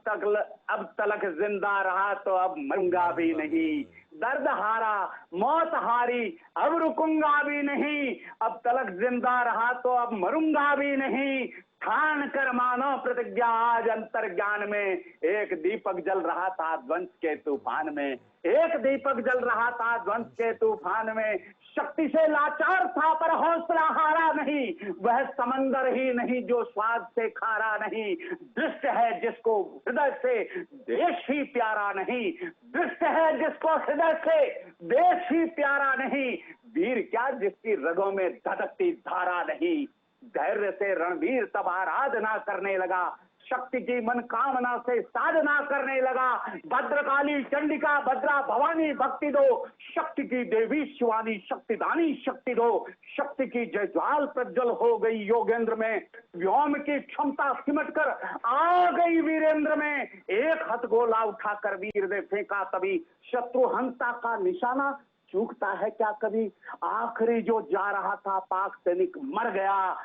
S2: तलक जिंदा रहा तो अब मरूंगा भी नहीं। दर्द हारा मौत हारी अब रुकूंगा भी नहीं, अब तलक जिंदा रहा तो अब मरूंगा भी नहीं। ठान कर मानो प्रतिज्ञा आज अंतर्ज्ञान में, एक दीपक जल रहा था ध्वंस के तूफान में, एक दीपक जल रहा था ध्वंस के तूफान में। शक्ति से लाचार था पर हौसला हारा नहीं, वह समंदर ही नहीं जो स्वाद से खारा नहीं। दृष्ट है जिसको हृदय से देश ही प्यारा नहीं, दृष्ट है जिसको हृदय से देश ही प्यारा नहीं। वीर क्या जिसकी रगों में धधकती धारा नहीं। धैर्य से रणवीर तब आराधना करने लगा, शक्ति की मन कामना से साधना करने लगा। भद्रकाली चंडिका भद्रा भवानी भक्ति दो, शक्ति की देवी शिवानी शक्तिदानी शक्ति दो। शक्ति की जय ज्वाल प्रज्वल हो गई योगेंद्र में, व्योम की क्षमता सिमट कर आ गई वीरेंद्र में। एक हथगोला उठाकर वीर ने फेंका तभी, शत्रु हंता का निशाना चूकता है क्या कभी। आखिरी जो जा रहा था पाक सैनिक मर गया,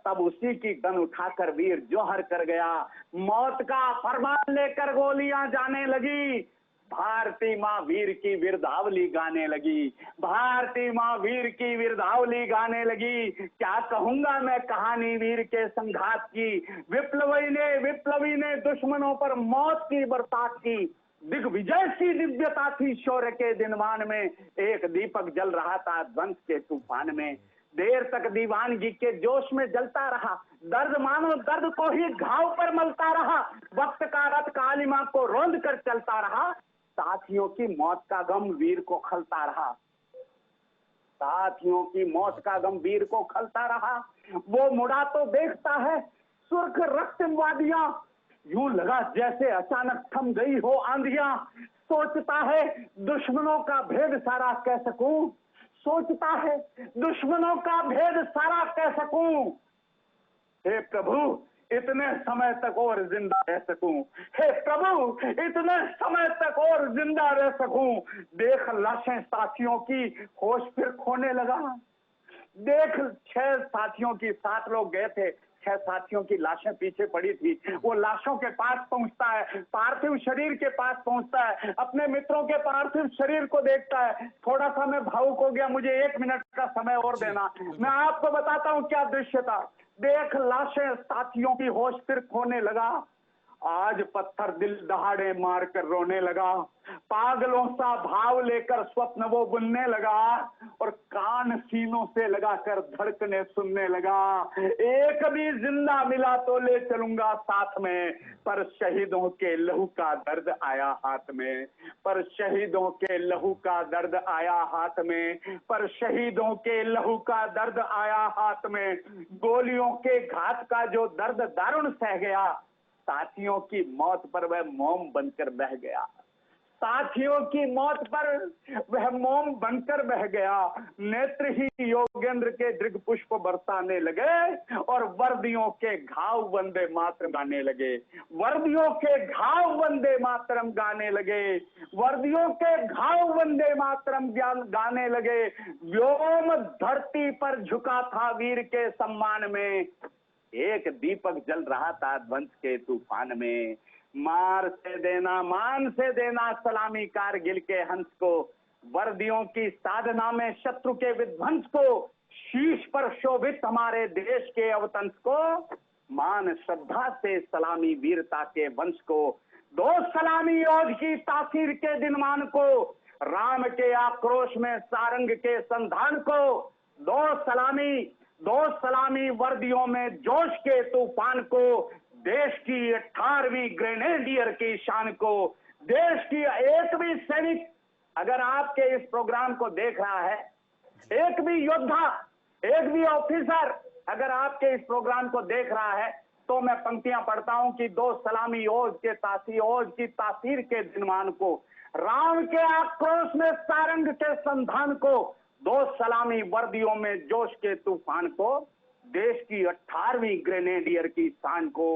S2: तब उसी की गन उठाकर वीर जोहर कर गया। मौत का फरमान लेकर गोलियां जाने लगी, भारती माँ वीर की विरदावली गाने लगी। भारती माँ वीर की विरदावली गाने लगी। क्या कहूंगा मैं कहानी वीर के संघात की, विप्लवी ने दुश्मनों पर मौत की बरसात की। दिग्विजय सी दिव्यता थी शौर्य के दिनवान में, एक दीपक जल रहा था ध्वंस के तूफान में। देर तक दीवानगी के जोश में जलता रहा, दर्द मानो दर्द को ही घाव पर मलता रहा। वक्त का रथ कालिमा को रोंद कर चलता रहा, साथियों की मौत का गम वीर को खलता रहा। साथियों की मौत का गम वीर को खलता रहा। वो मुड़ा तो देखता है सुर्ख रक्तम वादियां, यूं लगा जैसे अचानक थम गई हो आंधियां। सोचता है दुश्मनों का भेद सारा कह सकूं, सोचता है दुश्मनों का भेद सारा कह सकूं। हे प्रभु इतने समय तक और जिंदा रह सकूं, हे प्रभु इतने समय तक और जिंदा रह सकूं। देख लाशें साथियों की होश फिर खोने लगा। देख 6 साथियों की, 7 लोग गए थे, 6 साथियों की लाशें पीछे पड़ी थी। वो लाशों के पास पहुंचता है, पार्थिव शरीर के पास पहुंचता है, अपने मित्रों के पार्थिव शरीर को देखता है। थोड़ा सा मैं भावुक हो गया, मुझे 1 मिनट का समय और देना, मैं आपको बताता हूं क्या दृश्य था। देख लाशें साथियों की होश फिर खोने लगा। आज पत्थर दिल दहाड़े मार कर रोने लगा, पागलों सा भाव लेकर स्वप्न वो बुनने लगा, और कान सीनों से लगाकर धड़कने सुनने लगा। एक भी जिंदा मिला तो ले चलूंगा साथ में, पर शहीदों के लहू का दर्द आया हाथ में, पर शहीदों के लहू का दर्द आया हाथ में, पर शहीदों के लहू का दर्द आया हाथ में। गोलियों के घात का जो दर्द दारुण सह गया, साथियों की मौत पर वह मोम बनकर बह गया। साथियों की मौत पर वह मोम बनकर बह गया। नेत्र ही योगेंद्र के दृग पुष्प बरसाने लगे, और वर्दियों के घाव वंदे मातरम गाने लगे। वर्दियों के घाव वंदे मातरम गाने लगे, वर्दियों के घाव वंदे मातरम गाने लगे। व्योम धरती पर झुका था वीर के सम्मान में, एक दीपक जल रहा था ध्वंस के तूफान में। मार से देना मान से देना सलामी कारगिल के हंस को, वर्दियों की साधना में शत्रु के विध्वंस को, शीश पर शोभित हमारे देश के अवतंस को, मान श्रद्धा से सलामी वीरता के वंश को। दो सलामी ओज की तासीर के दिनमान को, राम के आक्रोश में सारंग के संधान को। दो सलामी वर्दियों में जोश के तूफान को, देश की 18वीं ग्रेनेडियर की शान को। देश की एक भी सैनिक अगर आपके इस प्रोग्राम को देख रहा है, एक भी योद्धा, एक भी ऑफिसर अगर आपके इस प्रोग्राम को देख रहा है, तो मैं पंक्तियां पढ़ता हूं कि दो सलामी ओज की तासीर के दिनमान को, राम के आक्रोश में सारंग के संधान को, दो सलामी वर्दियों में जोश के तूफान को, देश की 18वीं ग्रेनेडियर की शान को।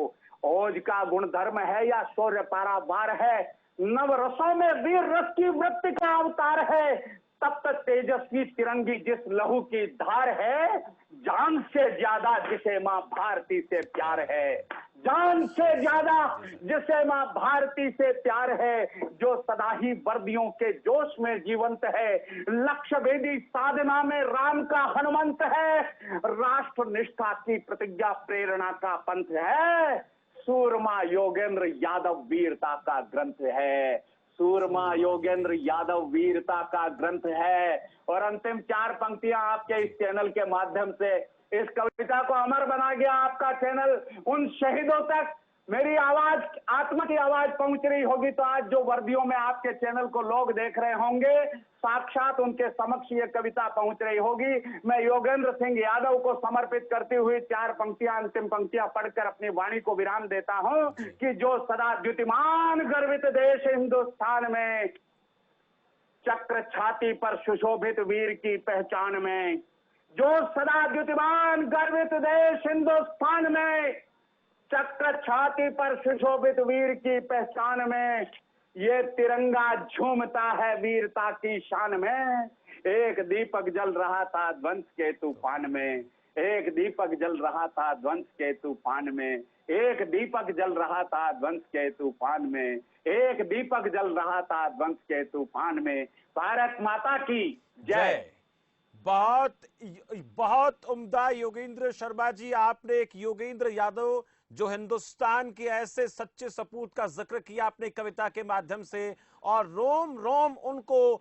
S2: ओज का गुणधर्म है या शौर्य पारावार है, नव रसों में वीर रस की वृत्ति का अवतार है। तब तक तेजस्वी तिरंगी जिस लहू की धार है, जान से ज्यादा जिसे मां भारती से प्यार है, जान से ज्यादा जिसे मां भारती से प्यार है, जो सदा ही वर्दियों के जोश में जीवंत है, लक्ष्य भेदी साधना में राम का हनुमंत है, राष्ट्र निष्ठा की प्रतिज्ञा प्रेरणा का पंथ है, सूरमा योगेंद्र यादव वीरता का ग्रंथ है, सूरमा योगेंद्र यादव वीरता का ग्रंथ है। और अंतिम 4 पंक्तियां आपके इस चैनल के माध्यम से इस कविता को अमर बना गया आपका चैनल। उन शहीदों तक मेरी आवाज, आत्मा की आवाज पहुंच रही होगी तो आज जो वर्दियों में आपके चैनल को लोग देख रहे होंगे, साक्षात उनके समक्ष ये कविता पहुंच रही होगी। मैं योगेंद्र सिंह यादव को समर्पित करती हुई 4 पंक्तियां, अंतिम पंक्तियां पढ़कर अपनी वाणी को विराम देता हूं कि जो सदा द्युतिमान गर्वित देश हिंदुस्तान में, चक्र छाती पर सुशोभित वीर की पहचान में, जो सदा द्युतिमान गर्वित देश हिंदुस्तान में, चक्र छाती पर सुशोभित वीर की पहचान में, ये तिरंगा झूमता है वीरता की शान में। एक दीपक जल रहा था ध्वंस के तूफान में, एक दीपक जल रहा था ध्वंस के तूफान में, एक दीपक जल रहा था ध्वंस के तूफान में, एक दीपक जल रहा था ध्वंस के तूफान में। भारत माता की जय।
S1: बहुत बहुत उम्दा योगेंद्र शर्मा जी, आपने एक योगेंद्र यादव जो हिंदुस्तान के ऐसे सच्चे सपूत का जिक्र किया अपने कविता के माध्यम से, और रोम रोम उनको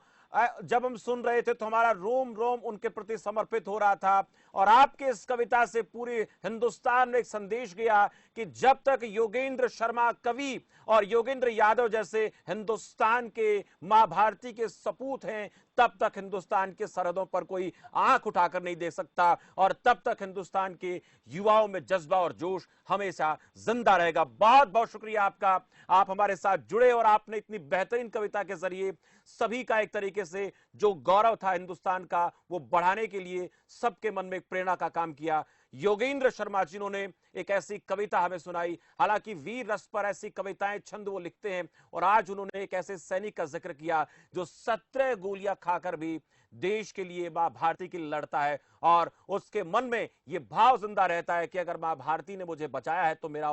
S1: जब हम सुन रहे थे तो हमारा रोम रोम उनके प्रति समर्पित हो रहा था। और आपके इस कविता से पूरे हिंदुस्तान में एक संदेश गया कि जब तक योगेंद्र शर्मा कवि और योगेंद्र यादव जैसे हिंदुस्तान के मां भारती के सपूत हैं, तब तक हिंदुस्तान के सरहदों पर कोई आंख उठाकर नहीं देख सकता, और तब तक हिंदुस्तान के युवाओं में जज्बा और जोश हमेशा जिंदा रहेगा। बहुत बहुत शुक्रिया आपका, आप हमारे साथ जुड़े और आपने इतनी बेहतरीन कविता के जरिए सभी का एक तरीके से जो गौरव था हिंदुस्तान का वो बढ़ाने के लिए सबके मन में एक प्रेरणा का काम किया। योगेंद्र शर्मा जी ने एक ऐसी कविता हमें सुनाई, हालांकि वीर रस पर ऐसी कविताएं छंद वो लिखते हैं, और आज उन्होंने एक ऐसे सैनिक का जिक्र किया जो 17 गोलियां खाकर भी देश के लिए मां भारती के लिए लड़ता है, और उसके मन में यह भाव जिंदा रहता है कि अगर मां भारती ने मुझे बचाया है तो मेरा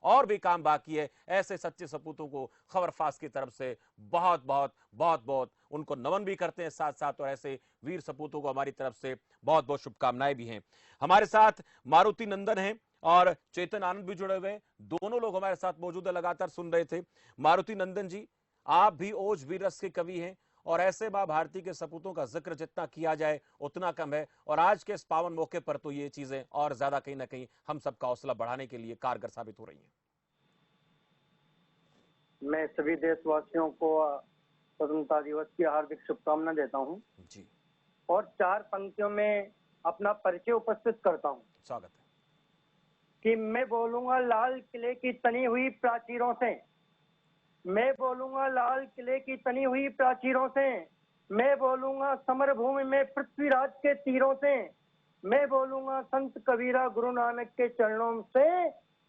S1: और भी काम बाकी है। ऐसे सच्चे सपूतों को खबर फास्ट की तरफ से बहुत बहुत बहुत बहुत उनको नमन भी करते हैं साथ साथ, और ऐसे वीर सपूतों को हमारी तरफ से बहुत बहुत शुभकामनाएं भी हैं। हमारे साथ मारुति नंदन हैं और चेतन आनंद भी जुड़े हुए हैं, दोनों लोग हमारे साथ मौजूद है, लगातार सुन रहे थे। मारुति नंदन जी, आप भी ओज वीर रस के कवि हैं, और ऐसे मां भारती के सपूतों का जिक्र जितना किया जाए उतना कम है, और आज के इस पावन मौके पर तो ये चीजें और ज्यादा कहीं ना कहीं हम सबका हौसला बढ़ाने के लिए कारगर साबित हो रही हैं।
S4: मैं सभी देशवासियों को स्वतंत्रता दिवस की हार्दिक शुभकामना देता हूं
S1: जी,
S4: और 4 पंक्तियों में अपना परिचय उपस्थित करता हूं।
S1: स्वागत है।
S4: कि मैं बोलूंगा लाल किले की तनी हुई प्राचीरों से, मैं बोलूंगा लाल किले की तनी हुई प्राचीरों से, मैं बोलूंगा समर भूमि में पृथ्वीराज के तीरों से, मैं बोलूंगा संत कबीरा गुरु नानक के चरणों से,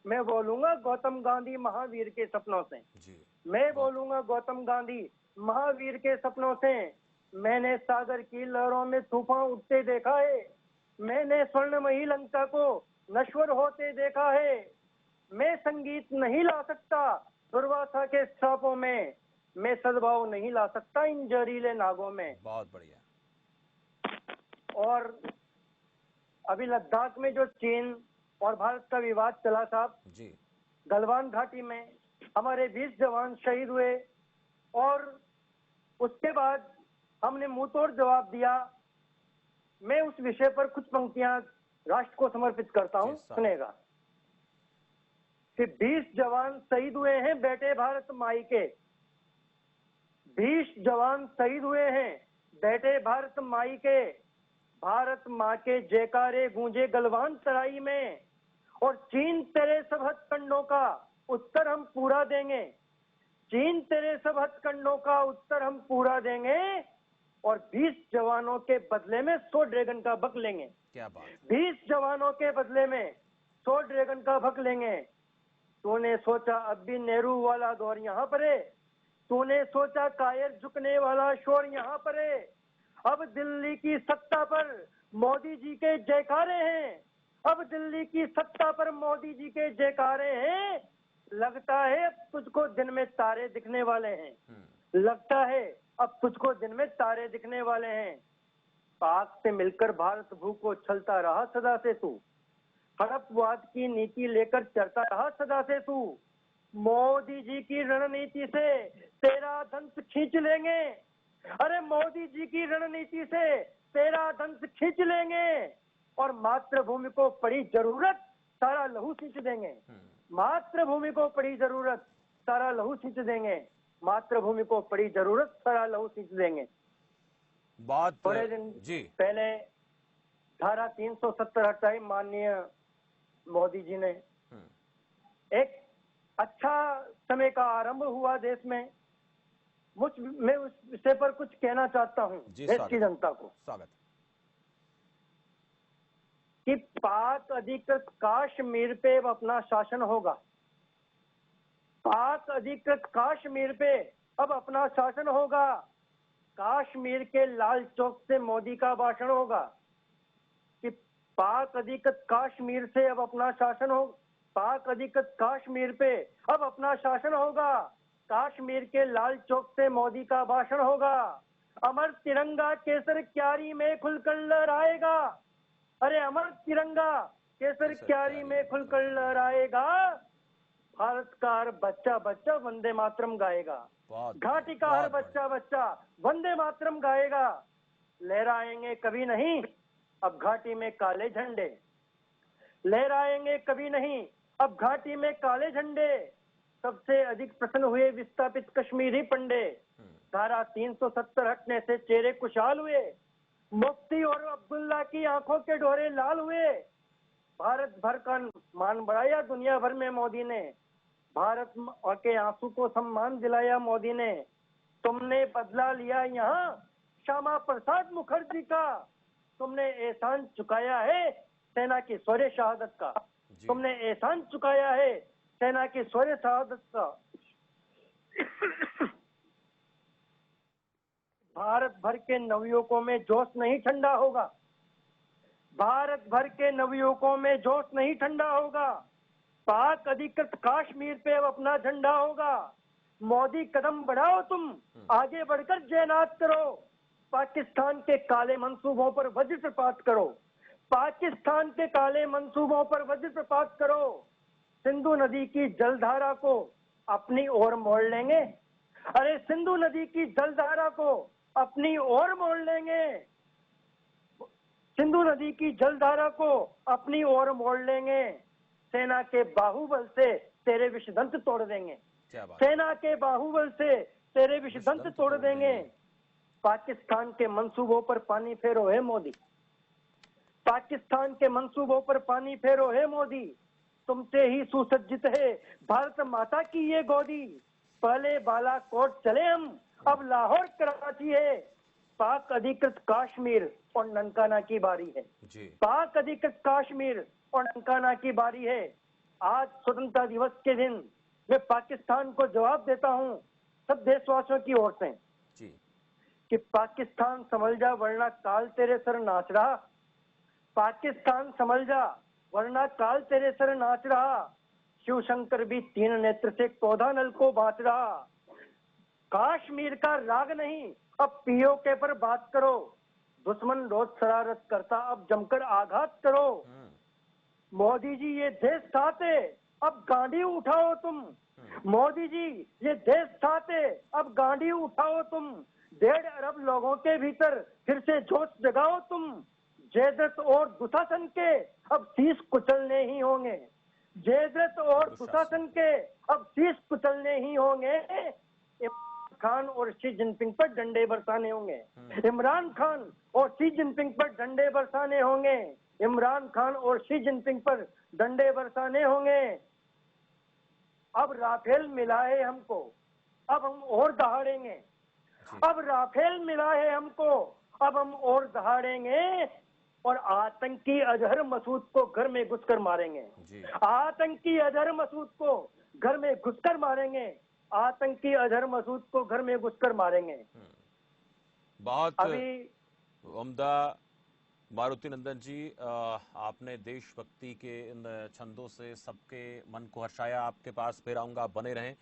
S4: मैं बोलूंगा गौतम गांधी महावीर के सपनों से जी। मैं बोलूंगा गौतम गांधी महावीर के सपनों से। मैंने सागर की लहरों में तूफान उठते देखा है, मैंने स्वर्णमयी लंका को नश्वर होते देखा है। मैं संगीत नहीं ला सकता दुर्वासा के श्रापों में, मैं सद्भाव नहीं ला सकता इन जहरीले नागों में।
S1: बहुत बढ़िया।
S4: और अभी लद्दाख में जो चीन और भारत का विवाद चला साहब
S1: जी,
S4: गलवान घाटी में हमारे 20 जवान शहीद हुए, और उसके बाद हमने मुंहतोड़ जवाब दिया। मैं उस विषय पर कुछ पंक्तियां राष्ट्र को समर्पित करता हूं, सुनेगा। कि 20 जवान शहीद हुए हैं बेटे भारत माई के, 20 जवान शहीद हुए हैं बेटे भारत माई के, भारत माँ के जयकारे गूंजे गलवान तराई में, और चीन तेरे सब हथकंडों का उत्तर हम पूरा देंगे, चीन तेरे सब हथकंडों का उत्तर हम पूरा देंगे, और 20 जवानों के बदले में 100 ड्रैगन का भग लेंगे।
S1: क्या बात।
S4: 20 जवानों के बदले में 100 ड्रैगन का भग लेंगे। तूने सोचा अब भी नेहरू वाला दौर यहाँ पर है, तूने सोचा कायर झुकने वाला शोर यहाँ पर है, अब दिल्ली की सत्ता पर मोदी जी के जयकारे हैं, अब दिल्ली की सत्ता पर मोदी जी के जयकारे हैं। लगता है अब तुझको दिन में तारे दिखने वाले हैं, लगता है अब तुझको दिन में तारे दिखने वाले हैं। पाक से मिलकर भारत भू को छलता रहा सदा से तू, हड़पवाद की नीति लेकर चलता रहा सदा से तू, मोदी जी की रणनीति से तेरा दंश खींच लेंगे, अरे मोदी जी की रणनीति से तेरा दंश खींच लेंगे, और मातृभूमि को पड़ी जरूरत सारा लहू सींच देंगे। मातृभूमि को पड़ी जरूरत सारा लहू सींच देंगे, मातृभूमि को पड़ी जरूरत सारा लहू सींच देंगे।
S1: बात
S4: थोड़े दिन
S1: जी
S4: पहले धारा 370 हटाई माननीय मोदी जी ने। एक अच्छा समय का आरंभ हुआ देश में। मैं उस विषय पर कुछ कहना चाहता हूं देश की जनता को।
S1: स्वागत।
S4: कि पाक अधिकृत कश्मीर पे अब अपना शासन होगा, पाक अधिकृत कश्मीर पे अब अपना शासन होगा। कश्मीर के लाल चौक से मोदी का भाषण होगा कि पाक अधिकृत कश्मीर से अब अपना शासन हो, पाक अधिकृत कश्मीर पे अब अपना शासन होगा। कश्मीर के लाल चौक से मोदी का भाषण होगा। अमर तिरंगा केसर क्यारी में खुलकर लहराएगा। अरे अमर तिरंगा केसर क्यारी में खुलकर लहराएगा। भारत का हर बच्चा बच्चा वंदे मातरम गाएगा। घाटी का हर बच्चा बच्चा वंदे मातरम गाएगा। लहराएंगे कभी नहीं अब घाटी में काले झंडे, लहराएंगे कभी नहीं अब घाटी में काले झंडे। सबसे अधिक प्रसन्न हुए विस्थापित कश्मीरी पंडे। धारा 370 हटने से चेहरे खुशहाल हुए। मुफ्ती और अब्दुल्ला की आंखों के डोरे लाल हुए। भारत भर का मान बढ़ाया दुनिया भर में मोदी ने। भारत के आंसू को सम्मान दिलाया मोदी ने। तुमने बदला लिया यहाँ श्यामा प्रसाद मुखर्जी का। तुमने एहसान चुकाया है सेना की शौर्य शहादत का। तुमने एहसान चुकाया है सेना की शौर्य शहादत का। भारत भर के नवयुवकों में जोश नहीं ठंडा होगा। भारत भर के नवयुवकों में जोश नहीं ठंडा होगा। पाक अधिकृत कश्मीर पे अब अपना झंडा होगा। मोदी कदम बढ़ाओ, तुम आगे बढ़कर जयनाद करो। पाकिस्तान के काले मंसूबों पर वज्रपात करो। पाकिस्तान के काले मंसूबों पर वज्रपात करो। सिंधु नदी की जलधारा को अपनी ओर मोड़ लेंगे। अरे सिंधु नदी की जलधारा को अपनी ओर मोड़ लेंगे। सिंधु नदी की जलधारा को अपनी ओर मोड़ लेंगे। सेना के बाहुबल से तेरे विषदंत तोड़ देंगे। सेना के बाहुबल से तेरे विषदंत तोड़ देंगे। पाकिस्तान के मंसूबों पर पानी फेरो है मोदी। पाकिस्तान के मंसूबों पर पानी फेरो है मोदी। तुमसे ही सुसज्जित है भारत माता की ये गोदी। पहले बालाकोट चले हम, अब लाहौर कराची है। पाक अधिकृत कश्मीर और ननकाना की बारी है। पाक अधिकृत कश्मीर और ननकाना की बारी है। आज स्वतंत्रता दिवस के दिन मैं पाकिस्तान को जवाब देता हूं सब देशवासियों की ओर से कि पाकिस्तान संभल जा वरना काल तेरे सर नाच रहा। पाकिस्तान संभल जा वरना काल तेरे सर नाच रहा। शिव शंकर भी 3 नेत्र से क्रोधा नल को बांट रहा। कश्मीर का राग नहीं अब पीओके पर बात करो। दुश्मन रोज शरारत करता अब जमकर आघात करो। मोदी जी ये देश चाहते अब गांडी उठाओ तुम। मोदी जी ये देश चाहते अब गांडी उठाओ तुम। 1.5 अरब लोगों के भीतर फिर से जोश जगाओ तुम। जयद्रथ और दुशासन के अब शीश कुचलने ही होंगे। जयद्रथ और दुशासन के अब शीश कुचलने ही होंगे। इमरान खान और शी जिनपिंग पर डंडे बरसाने होंगे। इमरान खान और शी जिनपिंग पर डंडे बरसाने होंगे। इमरान खान और शी जिनपिंग पर डंडे बरसाने होंगे। अब राफेल मिला है हमको, अब हम और दहाड़ेंगे। अब राफेल मिला है हमको, अब हम और दहाड़ेंगे। और आतंकी अजहर मसूद को घर में घुसकर मारेंगे। आतंकी अजहर मसूद को घर में घुसकर मारेंगे। आतंकी अजहर मसूद को घर में घुसकर मारेंगे।
S1: बहुत उम्दा मारुति नंदन जी, आपने देशभक्ति के इन छंदों से सबके मन को हर्षाया। आपके पास फिर आऊंगा, आप बने रहें।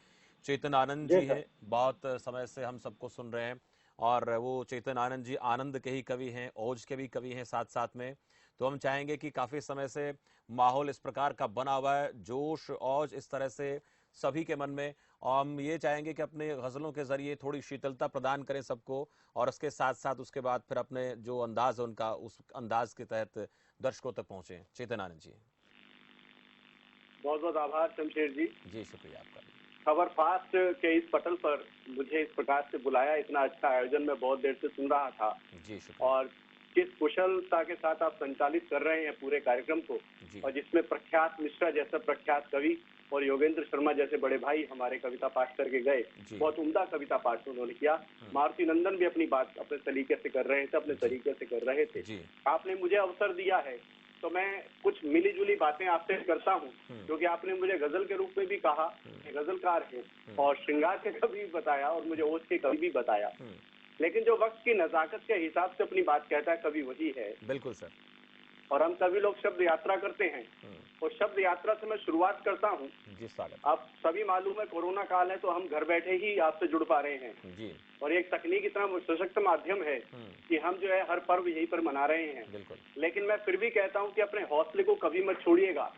S1: चेतन आनंद जी हैं, बहुत समय से हम सबको सुन रहे हैं और वो चेतन आनंद जी आनंद के ही कवि हैं, ओज के भी कवि हैं साथ साथ में। तो हम चाहेंगे कि काफी समय से माहौल इस प्रकार का बना हुआ है, जोश ओज इस तरह से सभी के मन में, और हम ये चाहेंगे कि अपने गजलों के जरिए थोड़ी शीतलता प्रदान करें सबको, और उसके साथ साथ उसके बाद फिर अपने जो अंदाज है उनका उस अंदाज के तहत दर्शकों तक पहुंचे। चेतन आनंद जी।
S5: बहुत बहुत आभार शमशेर जी।
S1: जी शुक्रिया आपका।
S5: खबर फास्ट के इस पटल पर मुझे इस प्रकार से बुलाया, इतना अच्छा आयोजन मैं बहुत देर से सुन रहा था।
S1: जी शुक्रिया।
S5: और किस कुशलता के साथ आप संचालित कर रहे हैं पूरे कार्यक्रम को, और जिसमें प्रख्यात मिश्रा जैसा प्रख्यात कवि और योगेंद्र शर्मा जैसे बड़े भाई हमारे कविता पाठ करके गए, बहुत उम्दा कविता पाठ उन्होंने किया। मारुति नंदन भी अपनी बात अपने तरीके से कर रहे थे, अपने तरीके से कर रहे थे। आपने मुझे अवसर दिया है तो मैं कुछ मिली जुली बातें आपसे करता हूँ, क्योंकि आपने मुझे गजल के रूप में भी कहा, गजलकार है, और श्रृंगार के कवि भी बताया, और मुझे ओज के कवि भी बताया। लेकिन जो वक्त की नजाकत के हिसाब से अपनी बात कहता है कवि वही है।
S1: बिल्कुल सर।
S5: और हम सभी लोग शब्द यात्रा करते हैं, और शब्द यात्रा से मैं शुरुआत करता हूँ।
S1: जी स्वागत।
S5: आप सभी मालूम है कोरोना काल है, तो हम घर बैठे ही आपसे जुड़ पा रहे हैं
S1: जी।
S5: और एक तकनीक इतना सशक्त माध्यम है कि हम जो है हर पर्व यहीं पर मना रहे हैं।
S1: बिल्कुल।
S5: लेकिन मैं फिर भी कहता हूँ कि अपने हौसले को कभी मत छोड़िएगा,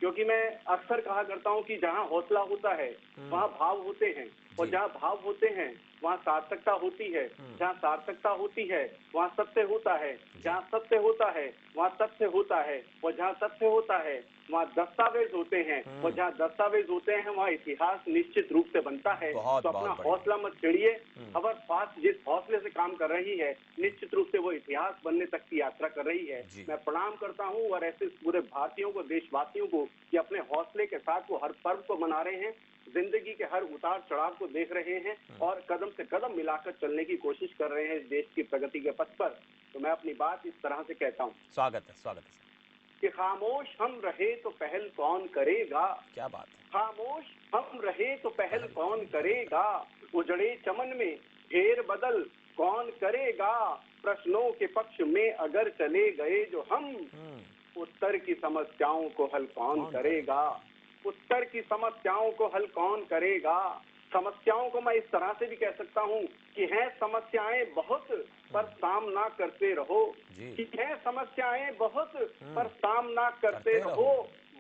S5: क्योंकि मैं अक्सर कहा करता हूँ कि जहाँ हौसला होता है वहाँ भाव होते हैं, और जहाँ भाव होते हैं वहाँ सार्थकता होती है, जहाँ सार्थकता होती है वहाँ सत्य होता है, जहाँ सत्य होता है वहाँ तथ्य होता है, और जहाँ तथ्य होता है वहाँ दस्तावेज होते हैं, और जहाँ दस्तावेज होते हैं वहाँ इतिहास निश्चित रूप से बनता है। तो अपना हौसला मत छेड़िए। खबर फास्ट जिस हौसले से काम कर रही है, निश्चित रूप से वो इतिहास बनने तक की यात्रा कर रही है। मैं प्रणाम करता हूँ और ऐसे पूरे भारतीयों को, देशवासियों को, कि अपने हौसले के साथ वो हर पर्व को मना रहे हैं, जिंदगी के हर उतार चढ़ाव को देख रहे हैं, और कदम से कदम मिलाकर चलने की कोशिश कर रहे हैं इस देश की प्रगति के पथ पर। तो मैं अपनी बात इस तरह से कहता हूँ।
S1: स्वागत है, स्वागत है
S5: कि खामोश हम रहे तो पहल कौन करेगा।
S1: क्या बात है।
S5: खामोश हम रहे तो पहल कौन करेगा, उजड़े चमन में फेर बदल कौन करेगा। प्रश्नों के पक्ष में अगर चले गए जो हम, उत्तर की समस्याओं को हल कौन करेगा। उत्तर की समस्याओं को हल कौन करेगा। समस्याओं को मैं इस तरह से भी कह सकता हूँ कि हैं समस्याएं बहुत पर सामना करते रहो, कि हैं समस्याएं बहुत पर सामना करते रहो।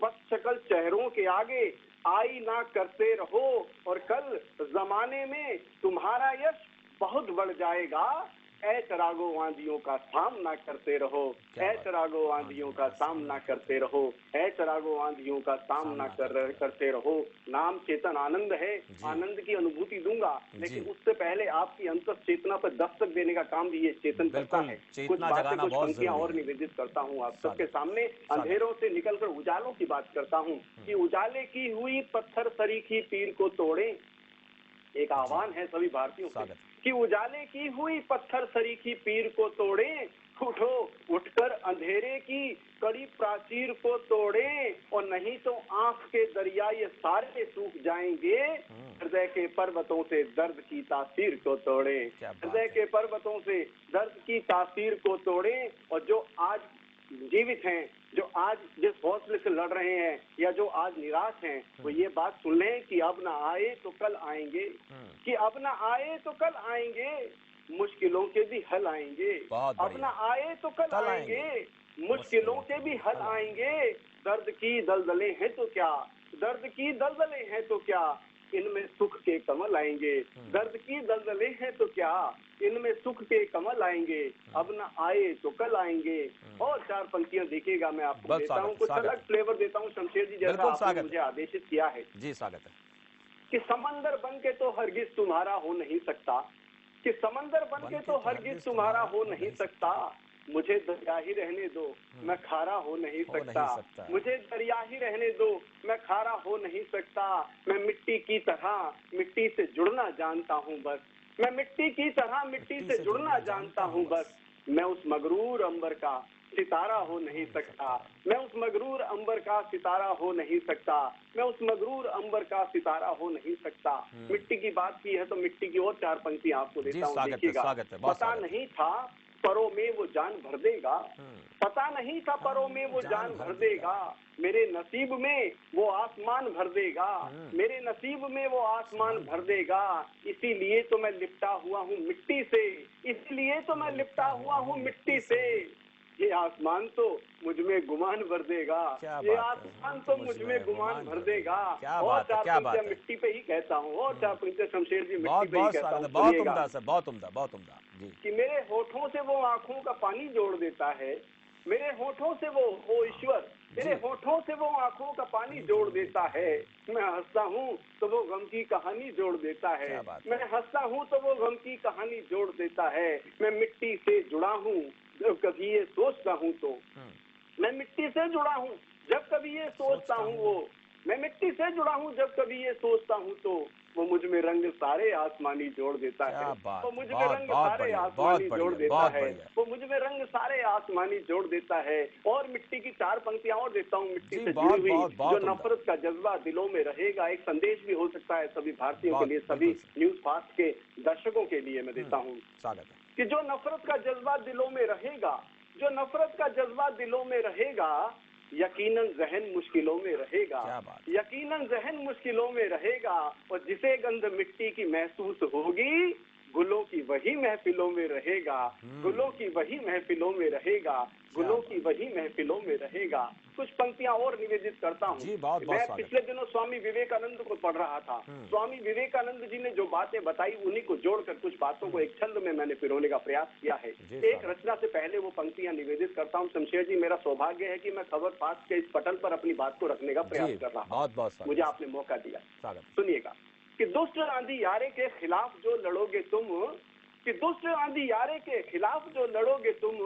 S5: बस शक्ल चेहरों के आगे आई ना करते रहो, और कल जमाने में तुम्हारा यश बहुत बढ़ जाएगा। ऐतरागो आंधियों का सामना करते रहो, ऐतरागो आंधियों का सामना करते रहो, ऐतरागो आंधियों का सामना करते रहो। नाम चेतन आनंद है, आनंद की अनुभूति दूंगा, लेकिन उससे पहले आपकी अंतर चेतना पर दस्तक देने का काम भी ये चेतन करता है। कुछ बातें, कुछ पंक्तियां और निवेदित करता हूँ आप सबके सामने। अंधेरों से निकलकर उजालों की बात करता हूँ कि उजाले की हुई पत्थर सरीखी पीर को तोड़े। एक आह्वान है सभी भारतीयों से कि उजाले की हुई पत्थर सरीखी पीर को तोड़े, उठो उठकर अंधेरे की कड़ी प्राचीर को तोड़े, और नहीं तो आंख के दरिया ये सारे सूख जाएंगे। हृदय के पर्वतों से दर्द की तासीर को तोड़े, हृदय के पर्वतों से दर्द की तासीर को तोड़े। और जो आज जीवित हैं, जो आज जिस हौसले से लड़ रहे हैं, या जो आज निराश हैं, वो ये बात सुन लें कि अब ना आए तो कल आएंगे, कि अब ना आए तो कल आएंगे, मुश्किलों के भी हल आएंगे। अब ना आए तो कल आएंगे, मुश्किलों के भी हल आएंगे। दर्द की दलदलें हैं तो क्या, दर्द की दलदलें हैं तो क्या, इनमें सुख के कमल आएंगे। दर्द की दलदलें हैं तो क्या, इनमें सुख के कमल आएंगे। अब न आए तो कल आएंगे। और चार पंक्तियां देखिएगा, मैं आपको देता हूँ, कुछ अलग फ्लेवर देता हूँ शमशेर जी, जैसा आपने मुझे आदेशित किया है।
S1: जी स्वागत है।
S5: कि समंदर बन के तो हरगिज तुम्हारा हो नहीं सकता, कि समंदर बन के तो हरगिज तुम्हारा हो नहीं सकता। मुझे दरिया ही रहने दो, मैं खारा हो नहीं सकता। मुझे दरिया ही रहने दो, मैं खारा हो नहीं सकता। मैं मिट्टी की तरह मिट्टी से जुड़ना जानता हूँ बस, मैं मिट्टी की तरह मिट्टी से जुड़ना जानता हूँ बस। मैं उस मगरूर अंबर का सितारा हो नहीं सकता, मैं उस मगरूर अंबर का सितारा हो नहीं सकता, मैं उस मगरूर अंबर का सितारा हो नहीं सकता। मिट्टी की बात की है तो मिट्टी की और चार पंक्ति आपको देता हूँ, देखिएगा। पता नहीं था परों में वो जान भर देगा, पता नहीं था परों में वो जान भर देगा। मेरे नसीब में वो आसमान भर देगा, मेरे नसीब में वो आसमान भर देगा। इसीलिए तो मैं लिपटा हुआ हूँ मिट्टी से, इसीलिए तो मैं लिपटा हुआ हूँ मिट्टी से। ये आसमान तो मुझ में गुमान भर देगा, ये आसमान तो मुझ में गुमान भर देगा। और चार मिट्टी पे ही कहता हूँ, और चार शमशेर जी मिट्टी पे ही कहता हूँ।
S1: बहुत उम्दा सर, बहुत उम्दा, बहुत उम्दा जी।
S5: कि मेरे होठों से वो आंखों का पानी जोड़ देता है, मेरे होठों से वो ईश्वर मेरे होठों होठों से वो आंखों का पानी जोड़ देता है। मैं हंसता हूँ तो वो गम की कहानी जोड़ देता है। मैं हंसता हूँ तो वो गम की कहानी जोड़ देता है। मैं मिट्टी से जुड़ा हूँ जब कभी ये सोचता हूँ तो, मैं मिट्टी से जुड़ा हूँ जब कभी ये सोचता हूँ वो, मैं मिट्टी से जुड़ा हूँ जब कभी ये सोचता हूँ तो वो मुझ में रंग सारे आसमानी जोड़ देता है। वो मुझ में रंग सारे आसमानी जोड़ देता है। वो मुझ में रंग सारे आसमानी जोड़ देता है। और मिट्टी की 4 पंक्तियां और देता हूँ मिट्टी से जुड़ी हुई, जो नफरत का जज्बा दिलों में रहेगा। एक संदेश भी हो सकता है सभी भारतीयों के लिए, सभी न्यूज फास्ट के दर्शकों के लिए मैं देता हूँ कि जो नफरत का जज्बा दिलों में रहेगा, जो नफरत का जज्बा दिलों में रहेगा, यकीनन जहन मुश्किलों में रहेगा, यकीनन जहन मुश्किलों में रहेगा। और जिसे गंध मिट्टी की महसूस होगी, गुलों की वही महफिलों में रहेगा, गुलों की वही महफिलों में रहेगा, गुलों की वही महफिलों में रहेगा। कुछ पंक्तियां और निवेदित करता हूँ। मैं पिछले दिनों स्वामी विवेकानंद को पढ़ रहा था। स्वामी विवेकानंद जी ने जो बातें बताई उन्हीं को जोड़कर कुछ बातों को एक छंद में मैंने पिरोने का प्रयास किया है। एक रचना से पहले वो पंक्तियां निवेदित करता हूँ। शमशेर जी, मेरा सौभाग्य है कि मैं खबर फास्ट के इस पटल पर अपनी बात को रखने का प्रयास कर रहा हूँ। मुझे आपने मौका दिया। सुनिएगा कि दुष्ट आंधी यारे के खिलाफ जो लड़ोगे तुम, कि दुष्ट आंधी यारे के खिलाफ जो लड़ोगे तुम,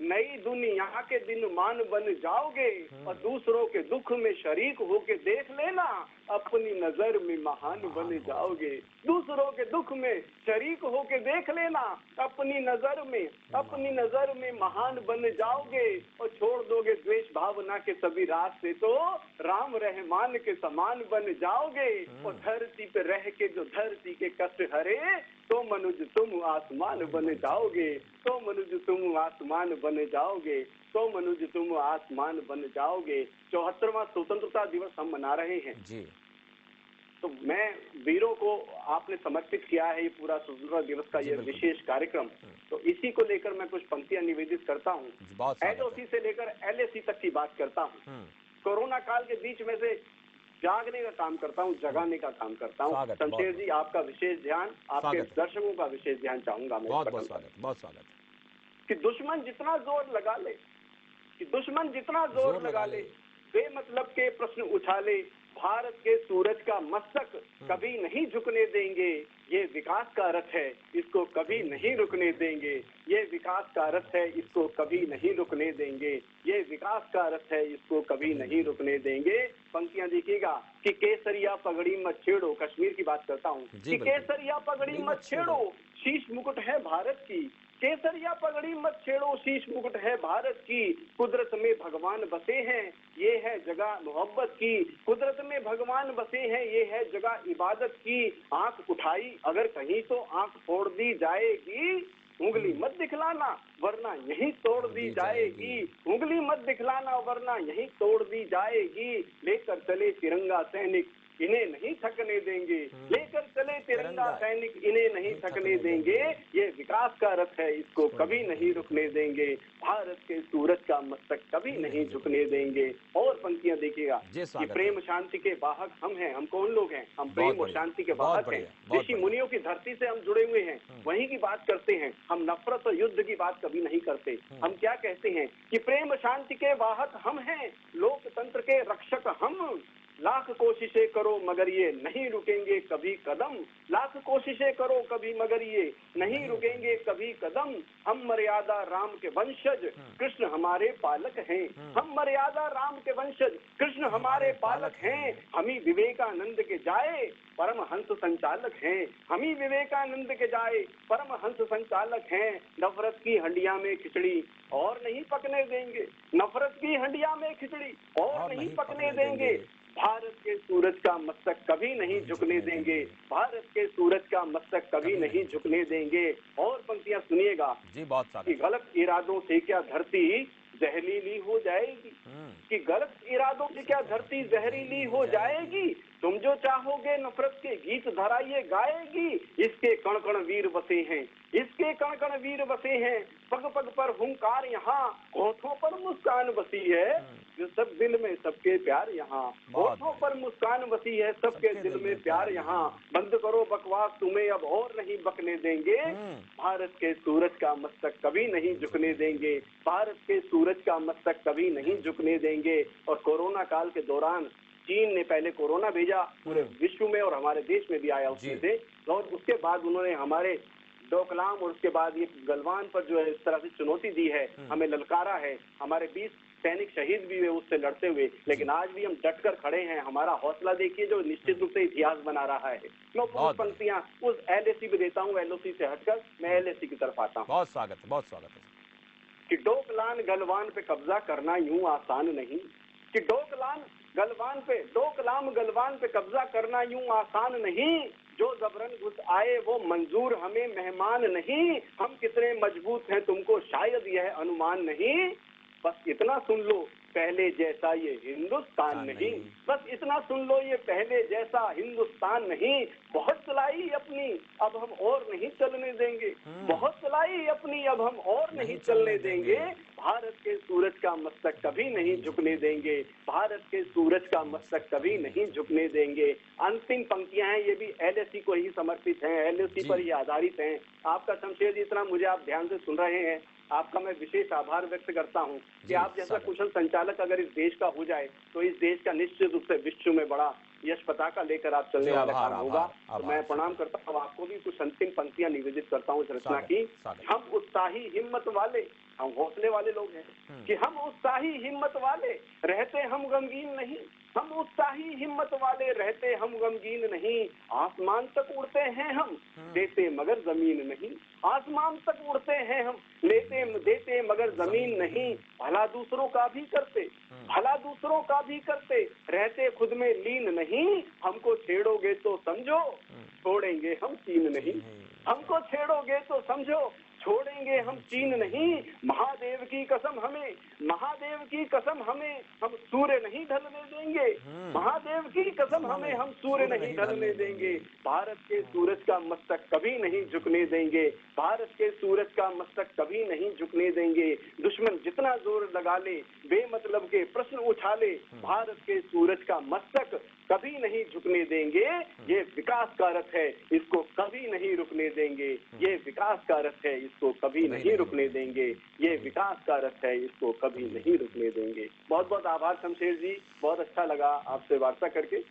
S5: नई दुनिया के दिन मान बन जाओगे। और दूसरों के दुख में शरीक होके देख लेना, अपनी नजर में महान बन जाओगे। दूसरों के दुख में शरीक होके देख लेना, अपनी नजर में महान बन जाओगे। और छोड़ दोगे द्वेष भावना के सभी रास्ते, तो राम रहमान के समान बन जाओगे। और धरती पे रह के जो धरती के कष्ट हरे, तो मनुज तुम आसमान बन जाओगे। तो मनुज तुम आसमान बन जाओगे। तो मनुज तुम आसमान बन जाओगे। 74वां स्वतंत्रता दिवस हम मना रहे हैं जी। तो मैं वीरों को आपने समर्पित किया है ये पूरा स्वतंत्रता दिवस का ये विशेष कार्यक्रम। तो इसी को लेकर मैं कुछ पंक्तियां निवेदित करता हूँ। LOC से लेकर LAC तक की बात करता हूँ। कोरोना काल के बीच में से जागने का काम करता हूँ, जगाने का काम करता हूँ। शमशेर जी, आपका विशेष ध्यान, आपके दर्शकों का विशेष ध्यान चाहूंगा मैं।
S1: बहुत स्वागत।
S5: कि दुश्मन जितना जोर लगा ले, कि दुश्मन जितना जोर लगा ले, बेमतलब के प्रश्न उछाले, भारत के सूरज का मस्तक कभी नहीं झुकने देंगे। ये विकास का रथ है, इसको कभी नहीं रुकने देंगे। ये विकास का रथ है, इसको कभी नहीं रुकने देंगे। ये विकास का रथ है, इसको कभी नहीं रुकने देंगे। पंक्तियां देखिएगा कि केसरिया पगड़ी मत छेड़ो, कश्मीर की बात करता हूँ, कि केसरिया पगड़ी मत छेड़ो, शीश मुकुट है भारत की। केसरिया पगड़ी मत छेड़ो, शीश मुकुट है भारत की। कुदरत में भगवान बसे हैं, ये है जगह मोहब्बत की। कुदरत में भगवान बसे हैं, ये है जगह इबादत की। आंख उठाई अगर कहीं तो आंख फोड़ दी जाएगी। उंगली मत दिखलाना वरना यहीं तोड़ दी जाएगी। उंगली मत दिखलाना वरना यहीं तोड़ दी जाएगी। लेकर चले तिरंगा सैनिक, इन्हें नहीं थकने देंगे। लेकर चले तिरंगा सैनिक, इन्हें नहीं थकने देंगे। ये विकास का रथ है, इसको कभी नहीं रुकने देंगे। भारत के सूरज का मस्तक कभी नहीं झुकने देंगे। और पंक्तियां देखिएगा कि प्रेम शांति के वाहक हम हैं। हम कौन लोग हैं? हम प्रेम और शांति के वाहक हैं। ऋषि मुनियों की धरती से हम जुड़े हुए हैं, वहीं की बात करते हैं। हम नफरत और युद्ध की बात कभी नहीं करते। हम क्या कहते हैं कि प्रेम शांति के वाहक हम हैं, लोकतंत्र के रक्षक हम। लाख कोशिशें करो मगर ये नहीं रुकेंगे कभी कदम। लाख कोशिशें करो कभी मगर ये नहीं रुकेंगे कभी कदम। हम मर्यादा राम के वंशज, कृष्ण हमारे पालक हैं। हम मर्यादा राम के वंशज, कृष्ण हमारे पालक हैं। हम ही विवेकानंद के जाए परमहंस संचालक हैं। हम ही विवेकानंद के जाए परमहंस संचालक हैं। नफरत की हंडिया में खिचड़ी और नहीं पकने देंगे। नफरत की हंडिया में खिचड़ी और नहीं पकने देंगे। भारत के सूरज का मस्तक कभी नहीं झुकने देंगे। भारत के सूरज का मस्तक कभी नहीं झुकने देंगे। और पंक्तियां सुनिएगा कि गलत इरादों से क्या धरती जहरीली हो जाएगी। कि गलत इरादों से क्या धरती जहरीली हो जाएगी। तुम जो चाहोगे नफरत के गीत धराइए गाएगी। इसके कण कण वीर बसे हैं, इसके कण कण वीर बसे हैं, पग पग पर हुंकार यहाँ, होठों पर मुस्कान बसी है, जो सब दिल में सबके प्यार यहाँ, होठों पर मुस्कान बसी है, सबके दिल में प्यार यहाँ। बंद करो बकवास, तुम्हें अब और नहीं बकने देंगे, भारत के सूरज का मस्तक कभी नहीं झुकने देंगे, भारत के सूरज का मस्तक कभी नहीं झुकने देंगे। और कोरोना काल के दौरान चीन ने पहले कोरोना भेजा पूरे विश्व में और हमारे देश में भी आया उसमें से, और उसके बाद उन्होंने हमारे डोकलाम और उसके बाद ये गलवान पर जो है इस तरह से चुनौती दी है, हमें ललकारा है, हमारे 20 सैनिक शहीद भी हुए उससे लड़ते हुए, लेकिन आज भी हम डट कर खड़े हैं। हमारा हौसला देखिए जो निश्चित रूप से इतिहास बना रहा है। मैं कुछ पंक्तियां उस एलएसी भी देता हूँ, एलओसी से हटकर मैं एलएसी की तरफ आता हूँ।
S1: बहुत स्वागत है, बहुत स्वागत है।
S5: कि डोकलाम गलवान पे कब्जा करना यूं आसान नहीं, कि डोकलाम गलवान पे कब्जा करना यूं आसान नहीं, जो जबरन घुस आए वो मंजूर हमें मेहमान नहीं, हम कितने मजबूत हैं तुमको शायद यह अनुमान नहीं, बस इतना सुन लो पहले जैसा ये हिंदुस्तान नहीं, बस इतना सुन लो ये पहले जैसा हिंदुस्तान नहीं, बहुत चलाई अपनी अब हम और नहीं चलने देंगे, बहुत चलाई अपनी अब हम और नहीं चलने देंगे, भारत के सूरज का मस्तक कभी नहीं झुकने देंगे, भारत के सूरज का मस्तक कभी नहीं झुकने देंगे। अंतिम पंक्तियां हैं, ये भी एलएसी को ही समर्पित हैं, एलएसी पर ही आधारित हैं। आपका शमशेर जी, इतना मुझे आप ध्यान से सुन रहे हैं, आपका मैं विशेष आभार व्यक्त करता हूं कि आप जैसा कुशल संचालक अगर इस देश का हो जाए तो इस देश का निश्चित रूप से विश्व में बड़ा यश पताका लेकर आप चलने वाला काम होगा। तो मैं प्रणाम करता हूँ आपको भी। कुछ अंतिम पंक्तियां निवेदित करता हूँ इस रचना की। हम उत्साही हिम्मत वाले, हम हौसले वाले लोग हैं कि हम उत्साही हिम्मत वाले रहते हम गमगीन नहीं, हम उत्साही हिम्मत वाले रहते हम गमगीन नहीं, आसमान तक उड़ते हैं हम देते मगर जमीन नहीं, आसमान तक उड़ते हैं हम लेते देते मगर जमीन नहीं, भला दूसरों का भी करते, भला दूसरों का भी करते रहते खुद में लीन नहीं, हमको छेड़ोगे तो समझो छोड़ेंगे हम चीन नहीं, हमको छेड़ोगे तो समझो छोड़ेंगे हम चीन नहीं, महादेव की कसम हमें, महादेव की कसम हमें हम सूर्य नहीं ढलने देंगे, महादेव की कसम हमें हम सूर्य नहीं ढलने देंगे, भारत के सूरज का मस्तक कभी नहीं झुकने देंगे, भारत के सूरज का मस्तक कभी नहीं झुकने देंगे, दुश्मन जितना जोर लगा ले बेमतलब के प्रश्न उठा ले, भारत के सूरज का मस्तक कभी नहीं झुकने देंगे, ये विकास का रथ है इसको कभी नहीं रुकने देंगे, ये विकास का रथ है इसको कभी नहीं रुकने देंगे, ये विकास का रथ है इसको कभी नहीं रुकने देंगे। बहुत बहुत आभार शमशेर जी, बहुत अच्छा लगा आपसे वार्ता करके।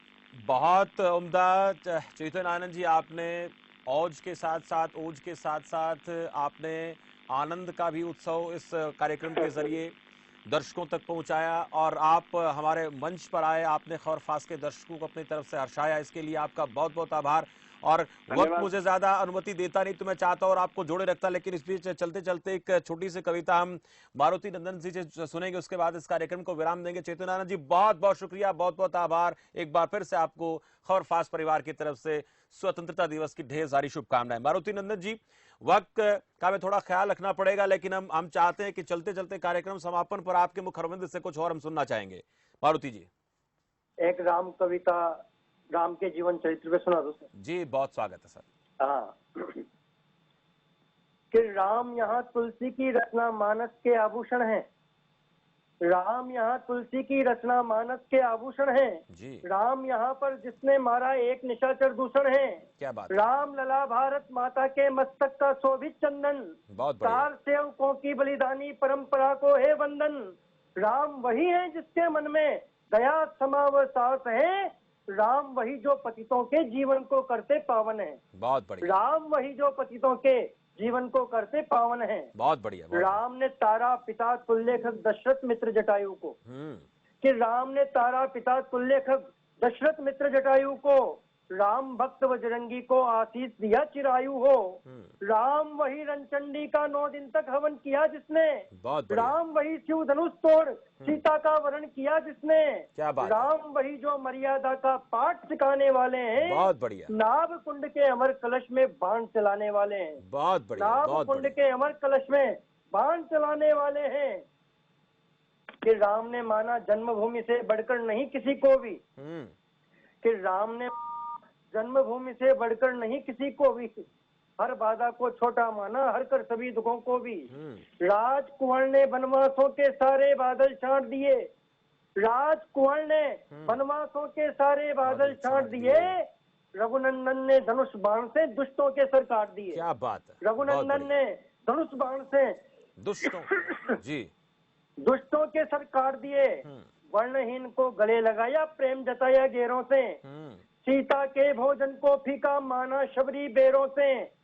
S1: बहुत उम्दा चेतन आनंद जी, आपने ओज के साथ साथ आपने आनंद का भी उत्सव इस कार्यक्रम के जरिए दर्शकों तक पहुंचाया और आप हमारे मंच पर आए, आपने खबर फास्ट के दर्शकों को अपनी तरफ से हर्षाया, इसके लिए आपका बहुत बहुत आभार। और वक्त मुझे ज्यादा अनुमति देता नहीं तो मैं चाहता और आपको जोड़े रखता, लेकिन इस बीच चलते चलते एक छोटी सी कविता हम मारुति नंदन जी से सुनेंगे, उसके बाद इस कार्यक्रम को विराम देंगे। चेतन आनंद जी, बहुत बहुत शुक्रिया, बहुत बहुत आभार एक बार फिर से आपको खबर फास्ट परिवार की तरफ से स्वतंत्रता दिवस की ढेर सारी शुभकामनाएं। मारुति नंदन जी, वक्त का में थोड़ा ख्याल रखना पड़ेगा, लेकिन हम चाहते हैं कि चलते चलते कार्यक्रम समापन पर आपके मुखरविंद से कुछ और हम सुनना चाहेंगे। मारुति जी,
S4: एक राम कविता राम के जीवन चरित्र पे सुना दो सर।
S1: जी बहुत स्वागत है सर।
S4: हाँ, कि राम यहाँ तुलसी की रचना मानस के आभूषण है, राम यहाँ तुलसी की रचना मानस के आभूषण है, राम यहाँ पर जिसने मारा एक निशाचर दूषण है,
S1: क्या बात,
S4: राम लला भारत माता के मस्तक का शोभित चंदन, चार सेवकों की बलिदानी परंपरा को है वंदन, राम वही है जिसके मन में दया क्षमा व साहस है, राम वही जो पतितों के जीवन को करते पावन है।
S1: बहुत बढ़िया।
S4: राम वही जो पतितों के जीवन को करते पावन है।
S1: बहुत बढ़िया।
S4: राम ने तारा पिता कुललेखक दशरथ मित्र जटायु को, कि राम ने तारा पिता कुललेखक दशरथ मित्र जटायु को, राम भक्त बजरंगी को आशीष दिया चिरायु हो, राम वही रणचंडी का 9 दिन तक हवन किया जिसने, राम वही शिव धनुष तोड़ सीता का वरण किया जिसने, राम वही जो मर्यादा का पाठ सिखाने वाले हैं,
S1: बहुत बढ़िया,
S4: नाभ कुंड के अमर कलश में बाण चलाने वाले हैं,
S1: बहुत बढ़िया,
S4: नाभ कुंड के अमर कलश में बाण चलाने वाले हैं, कि राम ने माना जन्मभूमि से बढ़कर नहीं किसी को भी, कि राम ने जन्मभूमि से बढ़कर नहीं किसी को भी, हर बाधा को छोटा माना, हर कर सभी दुखों को भी। राजकुंवर ने वनवासों के सारे बादल छांट दिए, राजकुंवर ने वनवासों के सारे बादल छांट दिए, रघुनंदन ने धनुष बाण से दुष्टों के सर काट दिए।
S1: क्या बात है,
S4: रघुनंदन ने धनुष बाण से दुष्टों के सर काट दिए, वर्णहीन को गले लगाया, प्रेम जताया गेरों से, सीता के भोजन को फीका माना शबरी बेरों से,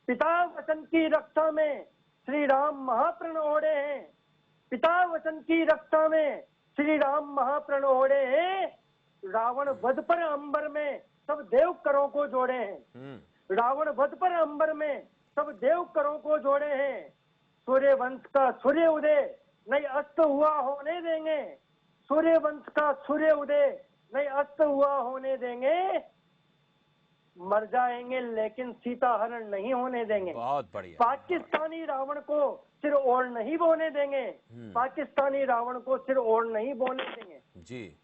S4: पिता वचन की रक्षा में श्री राम महाप्रण ओढ़े हैं, पिता वचन की रक्षा में श्री राम महाप्रण ओढ़े हैं, रावण वध पर अंबर में सब देव करों को जोड़े हैं, रावण वध पर अंबर में सब देव करों को जोड़े हैं, सूर्य वंश का सूर्य उदय नहीं अस्त हुआ होने देंगे, सूर्य वंश का सूर्य उदय नहीं अस्त हुआ होने देंगे, मर जाएंगे लेकिन सीता हरण नहीं होने देंगे।
S1: बहुत बढ़िया।
S4: पाकिस्तानी रावण को सिर ओढ़ नहीं बोने देंगे, पाकिस्तानी रावण को सिर ओढ़ नहीं बोने देंगे
S1: जी।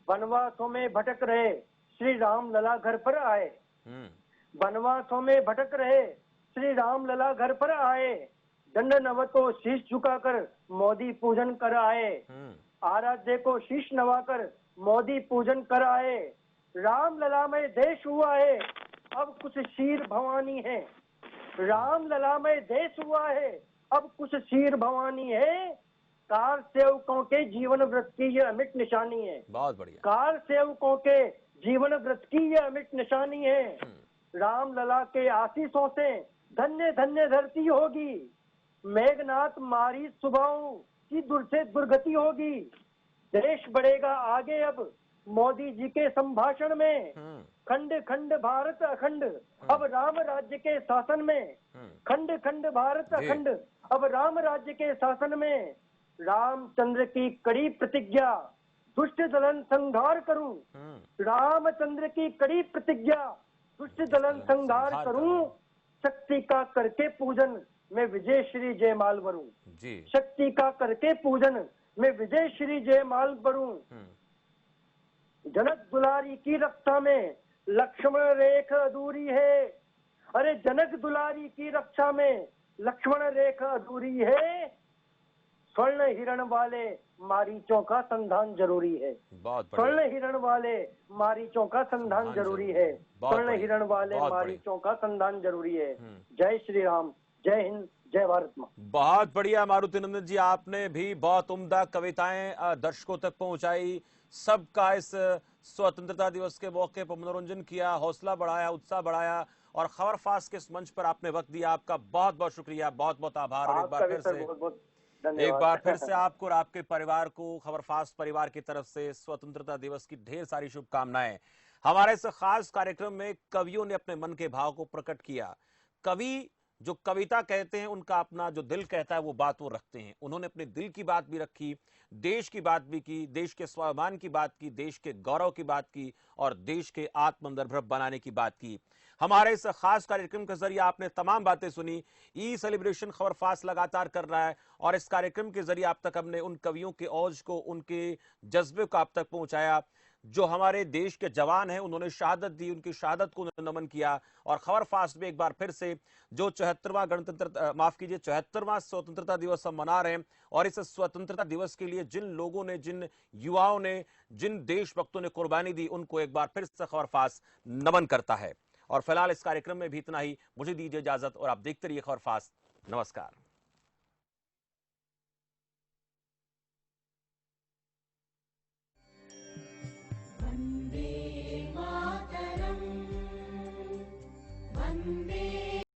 S4: वनवासों में भटक रहे श्री राम लला घर पर आए, वनवासों में भटक रहे श्री राम लला घर पर आए, दंड नवतो शीश झुकाकर मोदी पूजन कर आए, आराध्य को शीश नवाकर मोदी पूजन कर आए, राम लला में देश हुआ है अब कुछ शीर भवानी है, राम लला में देश हुआ है अब कुछ शीर भवानी है, कार सेवकों के जीवन व्रत की ये अमिट निशानी है।
S1: बहुत बढ़िया।
S4: कार सेवकों के जीवन व्रत की ये अमिट निशानी है, राम लला के आशीषों से धन्य धन्य धरती होगी, मेघनाथ मारी सुबाऊ की दूर से दुर्गति होगी, देश बढ़ेगा आगे अब मोदी जी के संभाषण में, खंड खंड भारत अखंड अब राम राज्य के शासन में, खंड खंड भारत अखंड अब राम राज्य के शासन में, रामचंद्र की कड़ी प्रतिज्ञा दुष्ट दलन संहार करूं, रामचंद्र की कड़ी प्रतिज्ञा दुष्ट दलन संहार करूं, शक्ति का करके पूजन मैं विजय श्री जयमाल बरूं, शक्ति का करके पूजन मैं विजय श्री जयमाल बरूं, जनक दुलारी की रक्षा में लक्ष्मण रेखा अधूरी है, अरे जनक दुलारी की रक्षा में लक्ष्मण रेखा अधूरी है, स्वर्ण हिरण वाले मारीचों का संधान जरूरी है, स्वर्ण हिरण वाले मारीचों का संधान जरूरी है, स्वर्ण हिरण वाले मारीचों का संधान जरूरी है। जय श्री राम, जय हिंद, जय भारत मां।
S1: बहुत बढ़िया मारुति नंदन जी, आपने भी बहुत उम्दा कविताएं दर्शकों तक पहुंचाई, सबका इस स्वतंत्रता दिवस के मौके पर मनोरंजन किया, हौसला बढ़ाया, उत्साह बढ़ाया और खबर फास्ट के इस मंच पर आपने वक्त दिया, आपका बहुत बहुत शुक्रिया, बहुत बहुत आभार। और एक बार फिर से आपको और आपके परिवार को खबर फास्ट परिवार की तरफ से स्वतंत्रता दिवस की ढेर सारी शुभकामनाएं। हमारे इस खास कार्यक्रम में कवियों ने अपने मन के भाव को प्रकट किया। कवि जो कविता कहते हैं, उनका अपना जो दिल कहता है वो बात वो रखते हैं। उन्होंने अपने दिल की बात भी रखी, देश की बात भी की, देश के स्वाभिमान की बात की, देश के गौरव की बात की और देश के आत्मनिर्भर बनाने की बात की। हमारे इस खास कार्यक्रम के जरिए आपने तमाम बातें सुनी। ई सेलिब्रेशन खबर फास्ट लगातार कर रहा है और इस कार्यक्रम के जरिए आप तक हमने उन कवियों के औज को, उनके जज्बे को आप तक पहुंचाया जो हमारे देश के जवान हैं। उन्होंने शहादत दी, उनकी शहादत को नमन किया। और खबर फास्ट में एक बार फिर से जो 74वां स्वतंत्रता दिवस हम मना रहे हैं और इस स्वतंत्रता दिवस के लिए जिन लोगों ने, जिन युवाओं ने, जिन देशभक्तों ने कुर्बानी दी, उनको एक बार फिर से खबर फास्ट नमन करता है। और फिलहाल इस कार्यक्रम में भी इतना ही। मुझे दीजिए इजाजत और आप देखते रहिए खबर फास्ट। नमस्कार।